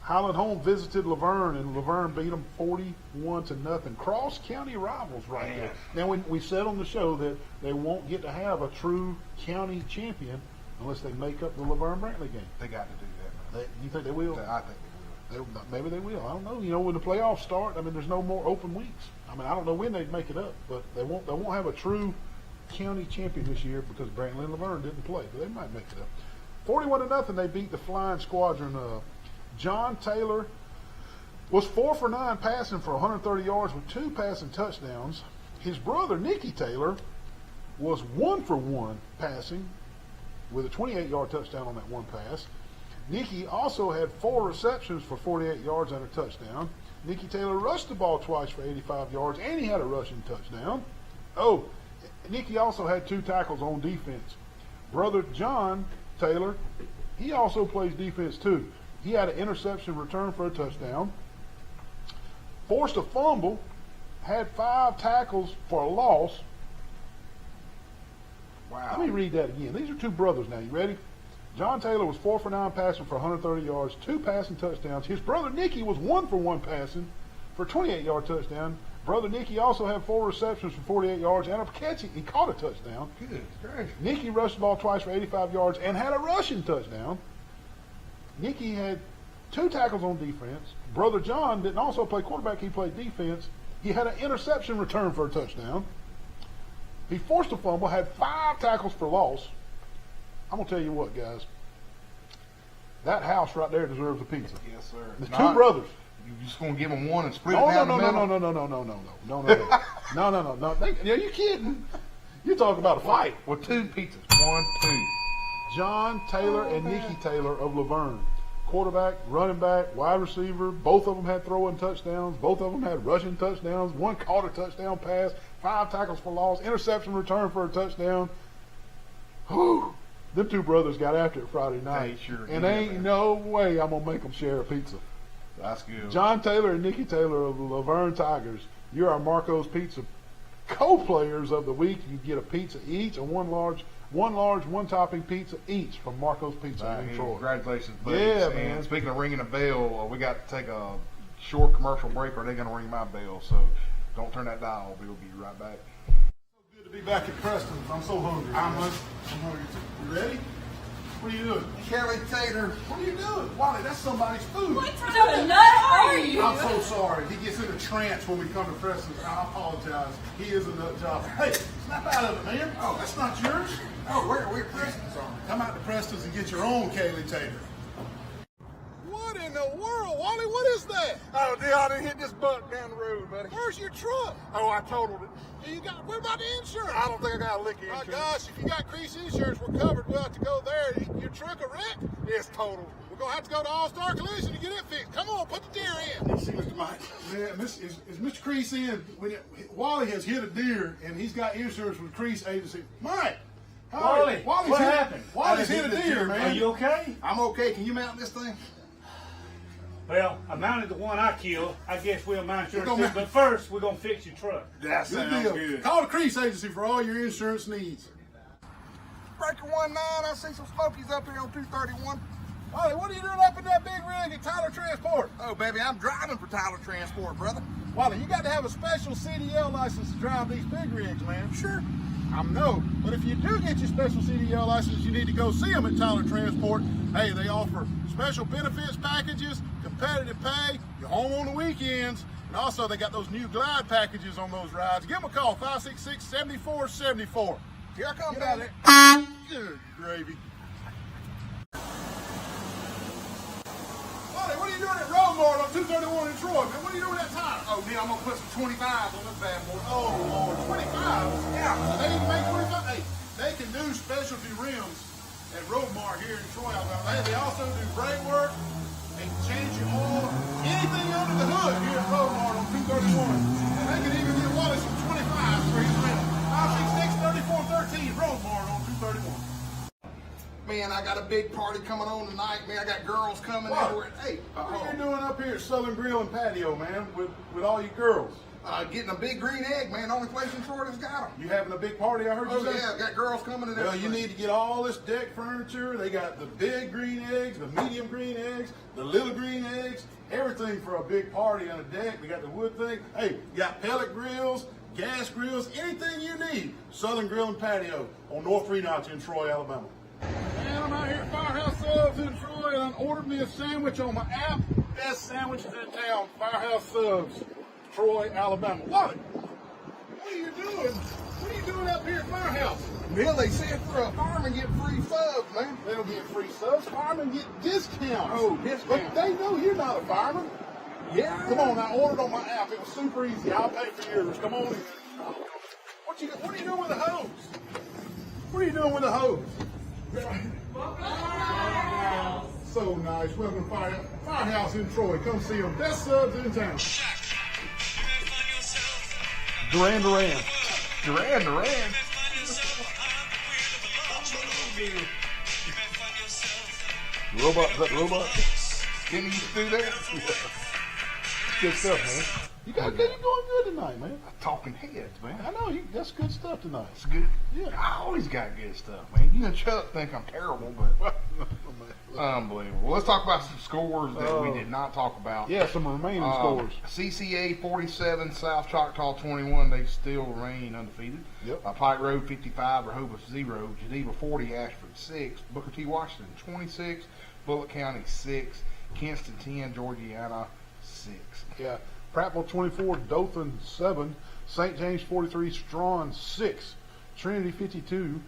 Highland Home visited Laverne, and Laverne beat them 41-0. Cross county rivals right there. Now, we said on the show that they won't get to have a true county champion unless they make up the Laverne-Brantley game. They got to do that. You think they will? I think they will. Maybe they will. I don't know. You know, when the playoffs start, I mean, there's no more open weeks. I mean, I don't know when they'd make it up, but they won't have a true county champion this year because Brantley and Laverne didn't play, but they might make it up. 41-0, they beat the Flying Squadron. John Taylor was 4 for 9 passing for 130 yards with 2 passing touchdowns. His brother, Nicky Taylor, was 1 for 1 passing with a 28-yard touchdown on that one pass. Nicky also had 4 receptions for 48 yards and a touchdown. Nicky Taylor rushed the ball twice for 85 yards, and he had a rushing touchdown. Oh, Nicky also had 2 tackles on defense. Brother John Taylor, he also plays defense too. He had an interception return for a touchdown. Forced a fumble, had 5 tackles for a loss. Wow. Let me read that again. These are 2 brothers now. You ready? John Taylor was 4 for 9 passing for 130 yards, 2 passing touchdowns. His brother Nicky was 1 for 1 passing for a 28-yard touchdown. Brother Nicky also had 4 receptions for 48 yards and a catch. He caught a touchdown. Good gracious. Nicky rushed the ball twice for 85 yards and had a rushing touchdown. Nicky had 2 tackles on defense. Brother John didn't also play quarterback. He played defense. He had an interception return for a touchdown. He forced a fumble, had 5 tackles for loss. I'm going to tell you what, guys. That house right there deserves a pizza. Yes, sir. The 2 brothers. You just going to give them one and split No. it down the middle? No. Are you kidding? You talk about a fight. Well, 2 pizzas. 1, 2. John Taylor and Nicky Taylor of Laverne. Quarterback, running back, wide receiver. Both of them had throwing touchdowns. Both of them had rushing touchdowns. One caught a touchdown pass. 5 tackles for loss. Interception return for a touchdown. Whew. Them 2 brothers got after it Friday night. They sure and did, ain't man. no way I'm going to make them share a pizza. That's good. John Taylor and Nicky Taylor of the Laverne Tigers. You're our Marco's Pizza co-players of the week. You get a pizza each, and one large, one topping pizza each from Marco's Pizza in Troy. Congratulations, buddy. Yeah, And man. speaking of ringing a bell, we got to take a short commercial break, or they're going to ring my bell. So don't turn that dial. We'll be right back. Good to be back at Preston's. I'm so hungry. I'm hungry too. You ready? What are you doing? Kelly Taylor. What are you doing? Wally, that's somebody's food. What kind of nut are you? I'm so sorry. He gets in a trance when we come to Preston's. I apologize. He is a nut job. Hey, snap out of it, man. Oh, that's not yours. Oh, we're Preston's on. Come out to Preston's and get your own Kaylee Taylor. What in the world, Wally? What is that? Oh, dear, I done hit this buck down the road, buddy. Where's your truck? Oh, I totaled it. What about the insurance? I don't think I got a lick of My insurance. gosh, if you got Crease Insurance, we're covered. We'll have to go there. Your truck a wreck? It's totaled. We're going to have to go to All-Star Collision to get it fixed. Come on, put the deer in. See, Mr. Mike. Man, is Mr. Crease in? Wally has hit a deer, and he's got insurance with the Crease Agency. Mike! Wally, Wally's what hit, happened? Wally's hit a deer, man. Are you okay? I'm okay. Can you mount this thing? Well, I mounted the one I killed. I guess we'll mount yours We're too. gonna But first, we're going to fix your truck. That sounds good. Call the Crease Agency for all your insurance needs. Breaker 19, I see some smokies up here on 231. Wally, what are you doing up in that big rig at Tyler Transport? Oh, baby, I'm driving for Tyler Transport, brother. Wally, you got to have a special CDL license to drive these big rigs, man. Sure. I know, but if you do get your special CDL license, you need to go see them at Tyler Transport. Hey, they offer special benefits packages, competitive pay, you're home on the weekends, and also they got those new glide packages on those rides. Give them a call, 566-7474. Here I come, Get out baby. of there. Good gravy. Wally, what are you doing at Roadmart on 231 in Troy, man? What are you doing with that tire? Oh, Neal, I'm going to put some 25s on this bad boy. Oh, Lord, 25? Yeah. They even make 25? Hey, they can do specialty rims at Roadmart here in Troy, Alabama. Hey, they also do brake work. They can change your oil, anything under the hood here at Roadmart on 231. And they can even get Wally some 25s for his rim. 566-3413, Roadmart on 231. Man, I got a big party coming on tonight, man. I got girls coming What? everywhere. Hey, What are you doing up here at Southern Grill and Patio, man, with all you girls? getting a big green egg, man. Only place in Troy that's got them. You having a big party, I heard you Oh, say? yeah, got girls coming and Well, everything. you need to get all this deck furniture. They got the big green eggs, the medium green eggs, the little green eggs, everything for a big party on a deck. They got the wood thing. Hey, you got pellet grills, gas grills, anything you need. Southern Grill and Patio on North Renatch in Troy, Alabama. Man, I'm out here at Firehouse Subs in Troy, and I ordered me a sandwich on my app. Best sandwiches in town, Firehouse Subs, Troy, Alabama. What? What are you doing? What are you doing up here at Firehouse? Neal, they said for a fireman get free subs, man. They don't get free subs. Firemen get discounts. Oh, discounts. But they know you're not a fireman. Yeah. Come on, I ordered on my app. It was super easy. I'll pay for yours. Come on in. What are you doing with the hose? What are you doing with the hose? So nice. Welcome to Firehouse in Troy. Come see them. Best subs in town. Duran. Robot, is that robot? Didn't he used to do that? Good stuff, man. You doing good tonight, man. Talking heads, man. I know, that's good stuff tonight. It's good. Yeah. I always got good stuff, man. You and Chuck think I'm terrible, but unbelievable. Well, let's talk about some scores that we did not talk about. Yeah, some remaining scores. CCA 47, South Choctaw 21. They still remain undefeated. Yep. Pike Road 55, Rehoboth 0, Geneva 40, Ashford 6, Booker T. Washington 26, Bullitt County 6, Kinston 10, Georgiana 6. Yeah. Prattville 24, Dothan 7, St. James 43, Strawn 6, Trinity 52,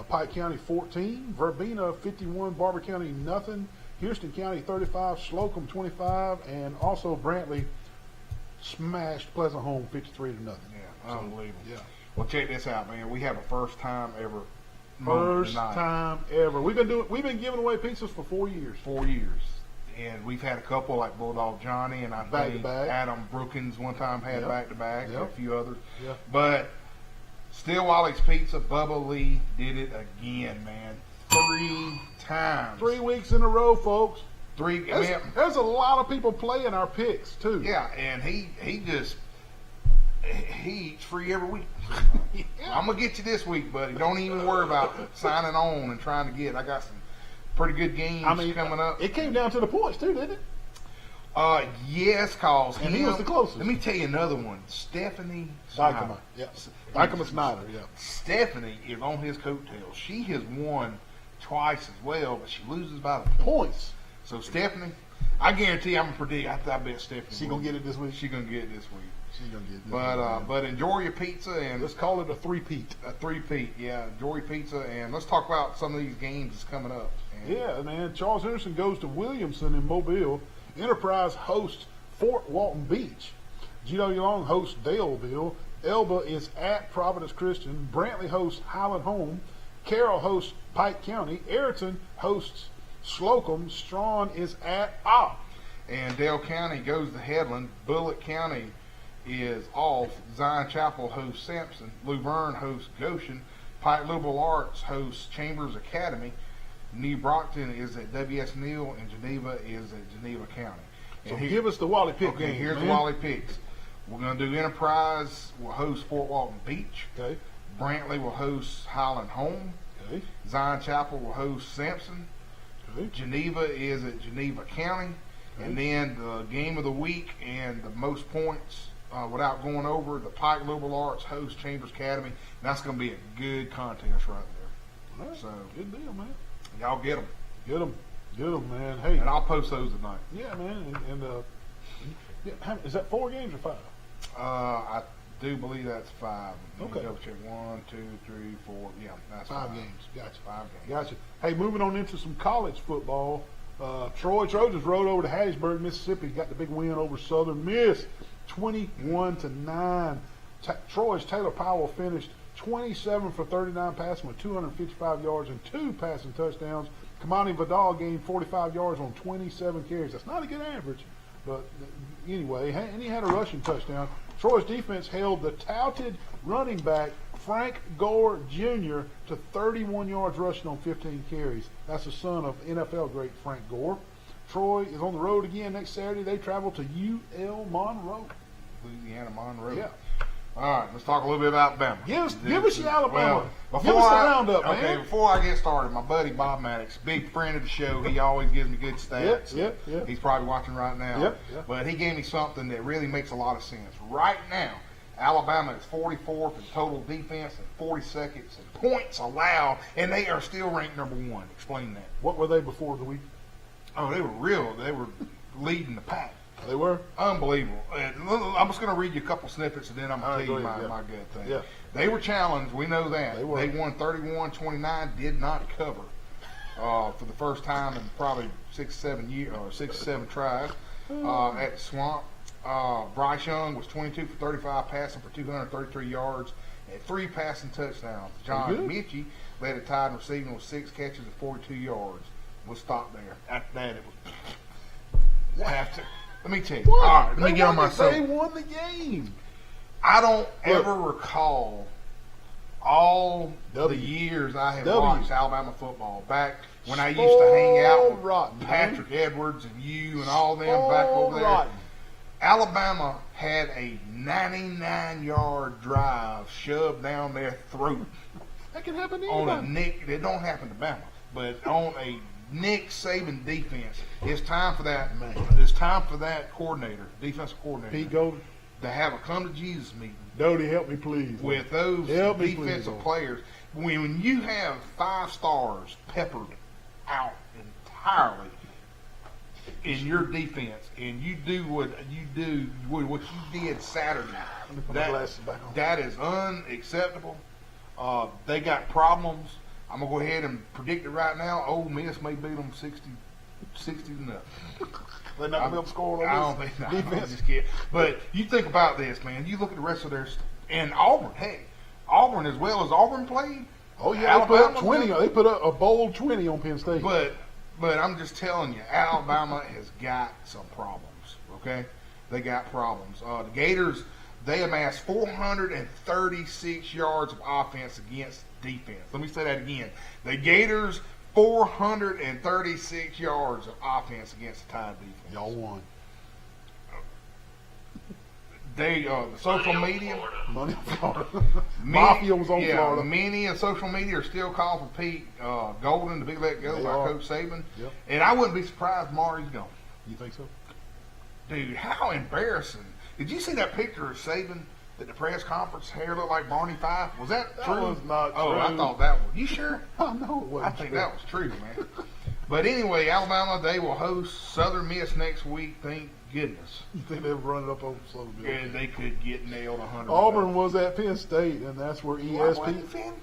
Pike County 14, Verbena 51, Barber County nothing, Houston County 35, Slocum 25, and also Brantley smashed Pleasant Home 53 to nothing. Yeah, unbelievable. Yeah. Well, check this out, man. We have a first time ever. First time ever. We've been giving away pizzas for 4 years. 4 years. And we've had a couple like Bulldog Johnny and I think Adam Brookins one time had back-to-back, and a few others. Yeah. But Still Wally's Pizza, Bubba Lee did it again, man. 3 times. 3 weeks in a row, folks. There's a lot of people playing our picks, too. Yeah, and he eats free every week. I'm going to get you this week, buddy. Don't even worry about signing on and trying to get. I got some pretty good games coming up. It came down to the points, too, didn't it? Yes, cause he was the closest. Let me tell you another one. Stephanie Dykema. Yeah. Dykema Snyder, yeah. Stephanie is on his coattails. She has won twice as well, but she loses by the points. So Stephanie, I guarantee I'm gonna predict. I bet Stephanie. She gonna get it this week. She gonna get it this week. She's gonna get it. But enjoy your pizza and let's call it a three-peat. A three-peat, yeah. Enjoy your pizza and let's talk about some of these games that's coming up. Yeah, man. Charles Henderson goes to Williamson in Mobile. Enterprise hosts Fort Walton Beach. G.W. Long hosts Daleville. Elba is at Providence Christian. Brantley hosts Highland Home. Carroll hosts Pike County. Ayrton hosts Slocum. Strawn is at And Dale County goes to Headland. Bullitt County is off. Zion Chapel hosts Sampson. Luverne hosts Goshen. Pike Liberal Arts hosts Chambers Academy. New Brockton is at W.S. Neal, and Geneva is at Geneva County. So give us the Wally pick game. Here's the Wally picks. We're going to do Enterprise will host Fort Walton Beach. Okay. Brantley will host Highland Home. Okay. Zion Chapel will host Sampson. Okay. Geneva is at Geneva County. Okay. And then the game of the week and the most points without going over, the Pike Liberal Arts host Chambers Academy. And that's going to be a good contest right there. All right. So good deal, man. Y'all get them. Get them, man. Hey. And I'll post those tonight. Yeah, man. Is that 4 games or 5? I do believe that's 5. Okay. Double check. 1, 2, 3, 4. Yeah, that's 5 games. Gotcha. 5 games. Gotcha. Hey, moving on into some college football. Troy Trojans rode over to Hattiesburg, Mississippi. Got the big win over Southern Miss, 21-9. Troy's Taylor Powell finished 27 for 39 passing with 255 yards and 2 passing touchdowns. Kamani Vidal gained 45 yards on 27 carries. That's not a good average, but anyway, and he had a rushing touchdown. Troy's defense held the touted running back Frank Gore Jr. to 31 yards rushing on 15 carries. That's the son of NFL great Frank Gore. Troy is on the road again next Saturday. They travel to UL Monroe. Louisiana Monroe. Yeah. All right, let's talk a little bit about Bama. Give us your Alabama. Well, give us the roundup, man. Okay, before I get started, my buddy Bob Maddox, big friend of the show, he always gives me good stats. Yep. He's probably watching right now. Yep. But he gave me something that really makes a lot of sense. Right now, Alabama is 44th in total defense and 42nd in points allowed, and they are still ranked number 1. Explain that. What were they before the week? Oh, they were leading the pack. They were? Unbelievable. I'm just going to read you a couple snippets, and then I'm going to tell you my good thing. Yeah. They were challenged. We know that. They were. They won 31-29, did not cover for the first time in probably 6 or 7 tries. at the Swamp. Bryce Young was 22 for 35, passing for 233 yards and 3 passing touchdowns. John Mitchie led the Tide in receiving with 6 catches and 42 yards. We'll stop there. After that, it was. Let me tell you. What? All right, let me get on my They soap. won the game. I don't ever recall all the years I have watched Alabama football back when I used to hang out with Patrick Edwards and you and all them back over there. Alabama had a 99-yard drive shoved down their throat. That can happen to On a anybody. Nick, it don't happen to Bama, but on a Nick Saban defense. It's time for that. It's time for that coordinator, defensive coordinator, Pete Golden. to have a come to Jesus meeting Doty, help me please. with those Help me, defensive please, players. When you have 5 stars peppered out entirely in your defense, and you do what you did Saturday, that is unacceptable. They got problems. I'm gonna go ahead and predict it right now. Ole Miss may beat them 60 to nothing. They're not going to be able to score I on don't this think. No, I'm defense. just kidding. But you think about this, man. You look at the rest of their and Auburn. Hey, Auburn as well as Auburn played. Oh yeah, they put up 20. They put up a bold 20 on Penn State. But I'm just telling you, Alabama has got some problems. Okay, they got problems. The Gators, they amassed 436 yards of offense against defense. Let me say that again. The Gators, 436 yards of offense against the Tide defense. Y'all won. They the social media. Money on Florida. Mafia was on Florida. Many in social media are still calling for Pete Golden to be let go by Coach Saban. Yep. And I wouldn't be surprised Mari's gone. You think so? Dude, how embarrassing. Did you see that picture of Saban at the press conference? Hair looked like Barney Fife. Was that true? That was not Oh, true. I thought that was. You sure? I know it wasn't I think true. that was true, man. But anyway, Alabama, they will host Southern Miss next week. Thank goodness. You think they'll run it up over Southern Miss? And they could get nailed 100. Auburn was at Penn State, and that's where ESPN.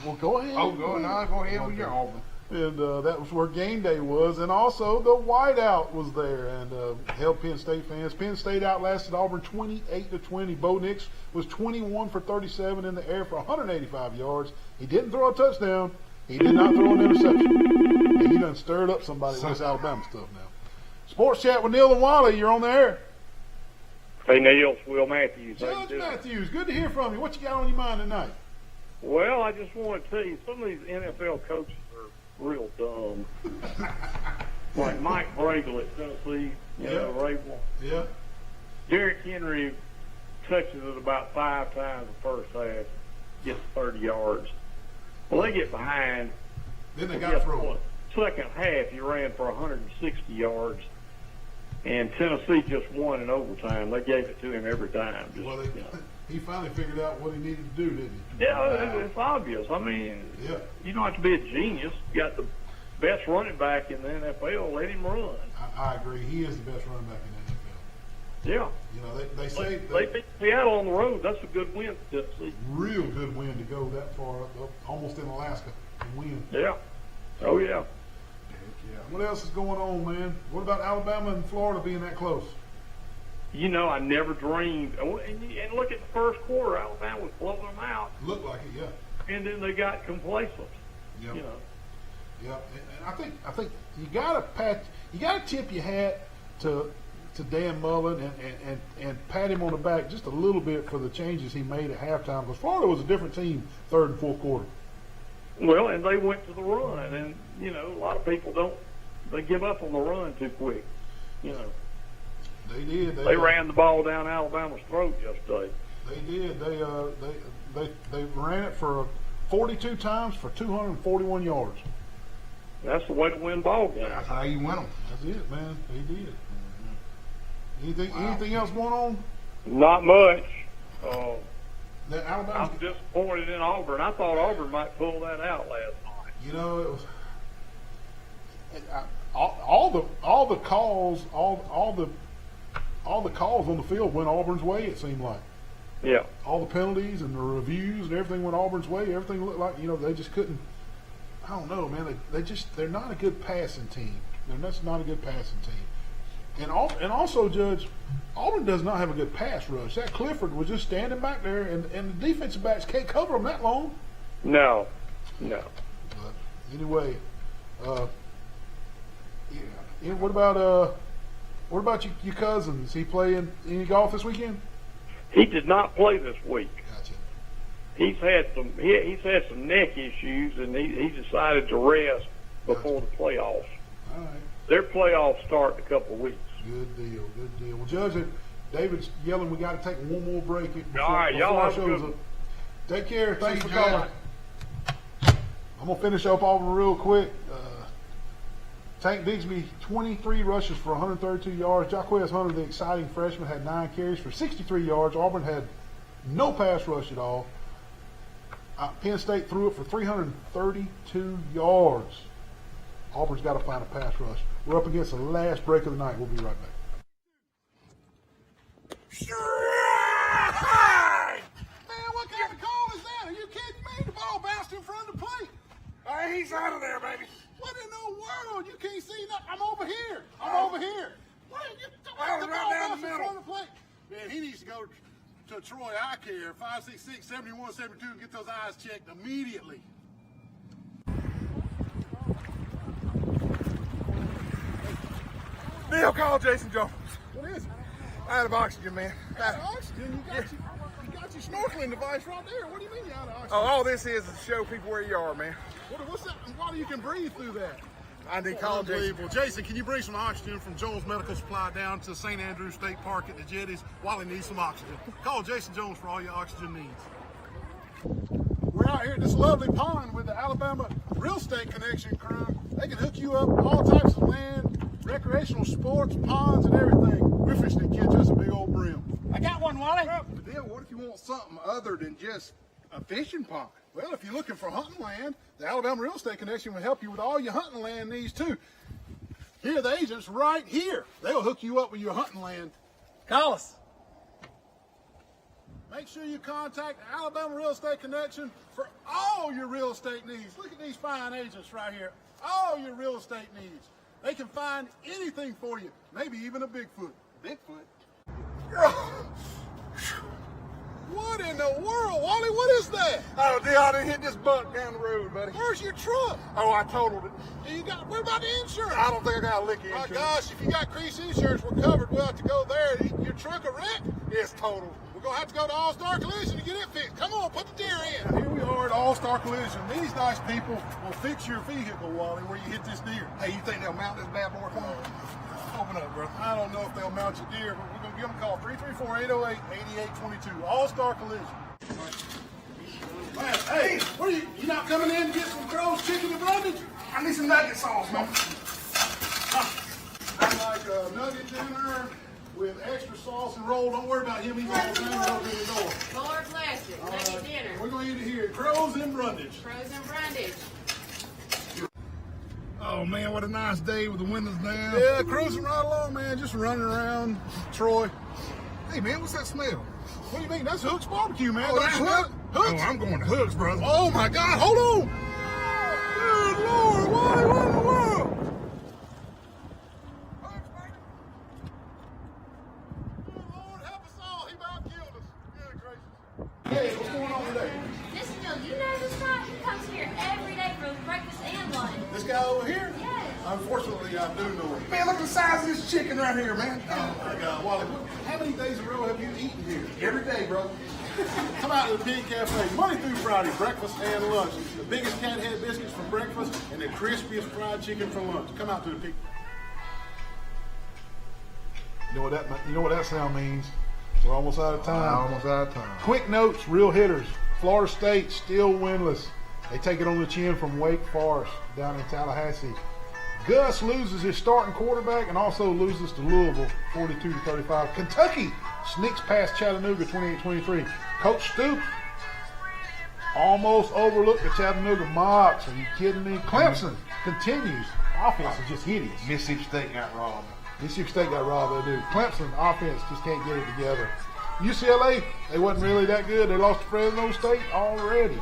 Well, go ahead. Oh, go ahead with your Auburn. And that was where game day was, and also the whiteout was there and helped Penn State fans. Penn State outlasted Auburn 28-20. Bo Nix was 21 for 37 in the air for 185 yards. He didn't throw a touchdown. He did not throw an interception. And he done stirred up somebody with this Alabama stuff now. Sports Chat with Neal and Wally. You're on the air. Hey, Neal, it's Will Matthews. How you Judge doing? Matthews, good to hear from you. What you got on your mind tonight? Well, I just want to tell you, some of these NFL coaches are real dumb. Like Mike Vrabel at Tennessee, Vrabel. Yeah. Derrick Henry touches it about 5 times the first half, gets 30 yards. Well, they get behind. Then they Well, got to guess throw what? it. Second half, he ran for 160 yards, and Tennessee just won in overtime. They gave it to him every time. Just, Well, you know. he finally figured out what he needed to do, didn't he? Yeah, it's obvious. I mean, you don't have to be a genius. You got the best running back in the NFL. Let him run. I agree. He is the best running back in the NFL. Yeah. You know, they say They beat Seattle on the road. That's a good win for Tennessee. real good win to go that far up almost in Alaska and win. Yeah. Oh, yeah. What else is going on, man? What about Alabama and Florida being that close? You know, I never dreamed. And look at the first quarter. Alabama was blowing them out. Looked like it, yeah. And then they got complacent. Yep. You know. Yeah, and I think you gotta tip your hat to Dan Mullen and pat him on the back just a little bit for the changes he made at halftime. Because Florida was a different team third and fourth quarter. Well, and they went to the run, and you know, a lot of people they give up on the run too quick. You know. They did. They ran the ball down Alabama's throat yesterday. They did. They ran it for 42 times for 241 yards. That's the way to win ball games. That's how you win them. That's it, man. They did. Anything else going on? Not much. Alabama. I'm disappointed in Auburn. I thought Auburn might pull that out last night. You know, it was all the calls on the field went Auburn's way. It seemed like. Yeah. All the penalties and the reviews and everything went Auburn's way. Everything looked like, you know, they just couldn't. I don't know, man. They're not a good passing team. They're just not a good passing team. And also, Judge, Auburn does not have a good pass rush. That Clifford was just standing back there, and the defensive backs can't cover him that long. No. But anyway, what about your cousin? Is he playing any golf this weekend? He did not play this week. Gotcha. He's had some neck issues, and he decided to rest before the playoffs. All right. Their playoffs start in a couple of weeks. Good deal. Well, Judge, David's yelling we got to take one more break before, All right, y'all have a shows good up. Take care. Thanks for you, calling. Judge. I'm going to finish up Auburn real quick. Tank Bigsby, 23 rushes for 132 yards. Jaquez Hunter, the exciting freshman, had 9 carries for 63 yards. Auburn had no pass rush at all. Penn State threw it for 332 yards. Auburn's got to find a pass rush. We're up against the last break of the night. We'll be right back. Man, what kind of call is that? Are you kidding me? The ball bounced in front of the plate. He's out of there, baby. What in the world? You can't see nothing. I'm over here. What? The ball right down bounced the in middle. front of the plate. Man, he needs to go to Troy Eye Care, 566-7172, and get those eyes checked immediately. Neal, call Jason Jones. What is it? Out of oxygen, man. Oxygen? You got your snorkeling device right there. What do you mean you're out of oxygen? Oh, all this is to show people where you are, man. What's that? Why do you can breathe through that? I need to call Jason. Unbelievable. Jason, can you bring some oxygen from Jones Medical Supply down to St. Andrews State Park at the Jetties? Wally needs some oxygen. Call Jason Jones for all your oxygen needs. We're out here at this lovely pond with the Alabama Real Estate Connection crew. They can hook you up all types of land, recreational sports, ponds, and everything. We're fishing to catch us a big old brim. I got one, Wally. The deal, what if you want something other than just a fishing pond? Well, if you're looking for hunting land, the Alabama Real Estate Connection will help you with all your hunting land needs too. Here are the agents right here. They'll hook you up with your hunting land. Call us. Make sure you contact the Alabama Real Estate Connection for all your real estate needs. Look at these fine agents right here. All your real estate needs. They can find anything for you, maybe even a Bigfoot. Bigfoot? What in the world, Wally? What is that? Oh, deal, I done hit this buck down the road, buddy. Where's your truck? Oh, I totaled it. What about the insurance? I don't think I got a lick of My insurance. gosh, if you got Crease Insurance, we're covered. We'll have to go there. Your truck a wreck? It's totaled. We're going to have to go to All-Star Collision to get it fixed. Come on, put the deer in. Here we are at All-Star Collision. These nice people will fix your vehicle, Wally, where you hit this deer. Hey, you think they'll mount this bad boy for me? Open up, brother. I don't know if they'll mount your deer, but we're going to give them a call. 334-808-8822. All-Star Collision. Man, hey, what are you not coming in to get some Crow's chicken and brundage? I need some nugget sauce, man. I like a nugget dinner with extra sauce and roll. Don't worry about him. He's all down over the door. Lord bless it. Nugget dinner. We're going to eat it here. Crow's and brundage. Frozen brundage. Oh, man, what a nice day with the windows down. Yeah, cruising right along, man. Just running around Troy. Hey, man, what's that smell? What do you mean? That's Hook's Barbecue, man. Oh, Don't that's you know Hook? it? Hook's. Oh, I'm going to Hooks, brother. Oh, my God. Hold on. Good Lord. Wally, what in the world? Good Lord, help us all. He about killed us. Good gracious. Hey, what's going on today? Listen, Neal, you know this guy? He comes here every day for breakfast and lunch. This guy over here? Yes. Unfortunately, I do know him. Man, look at the size of this chicken right here, man. Oh, my God. Wally, how many days in a row have you eaten here? Every day, bro. Come out to the Pig Cafe Monday through Friday, breakfast and lunch. The biggest cat head biscuits for breakfast and the crispiest fried chicken for lunch. Come out to the Pig. You know what that sound means? We're almost out of time. Almost out of time. Quick notes, real hitters. Florida State still winless. They take it on the chin from Wake Forest down in Tallahassee. Gus loses his starting quarterback and also loses to Louisville 42-35. Kentucky sneaks past Chattanooga 28-23. Coach Stoops almost overlooked the Chattanooga Mocs. Are you kidding me? Clemson continues. Offense is just hideous. Mississippi State got robbed. Mississippi State got robbed, they do. Clemson offense just can't get it together. UCLA, they wasn't really that good. They lost to Fresno State already.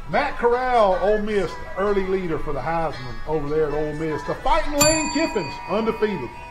Matt Corral, Ole Miss, the early leader for the Heisman over there at Ole Miss. The Fighting Lane Kiffins, undefeated.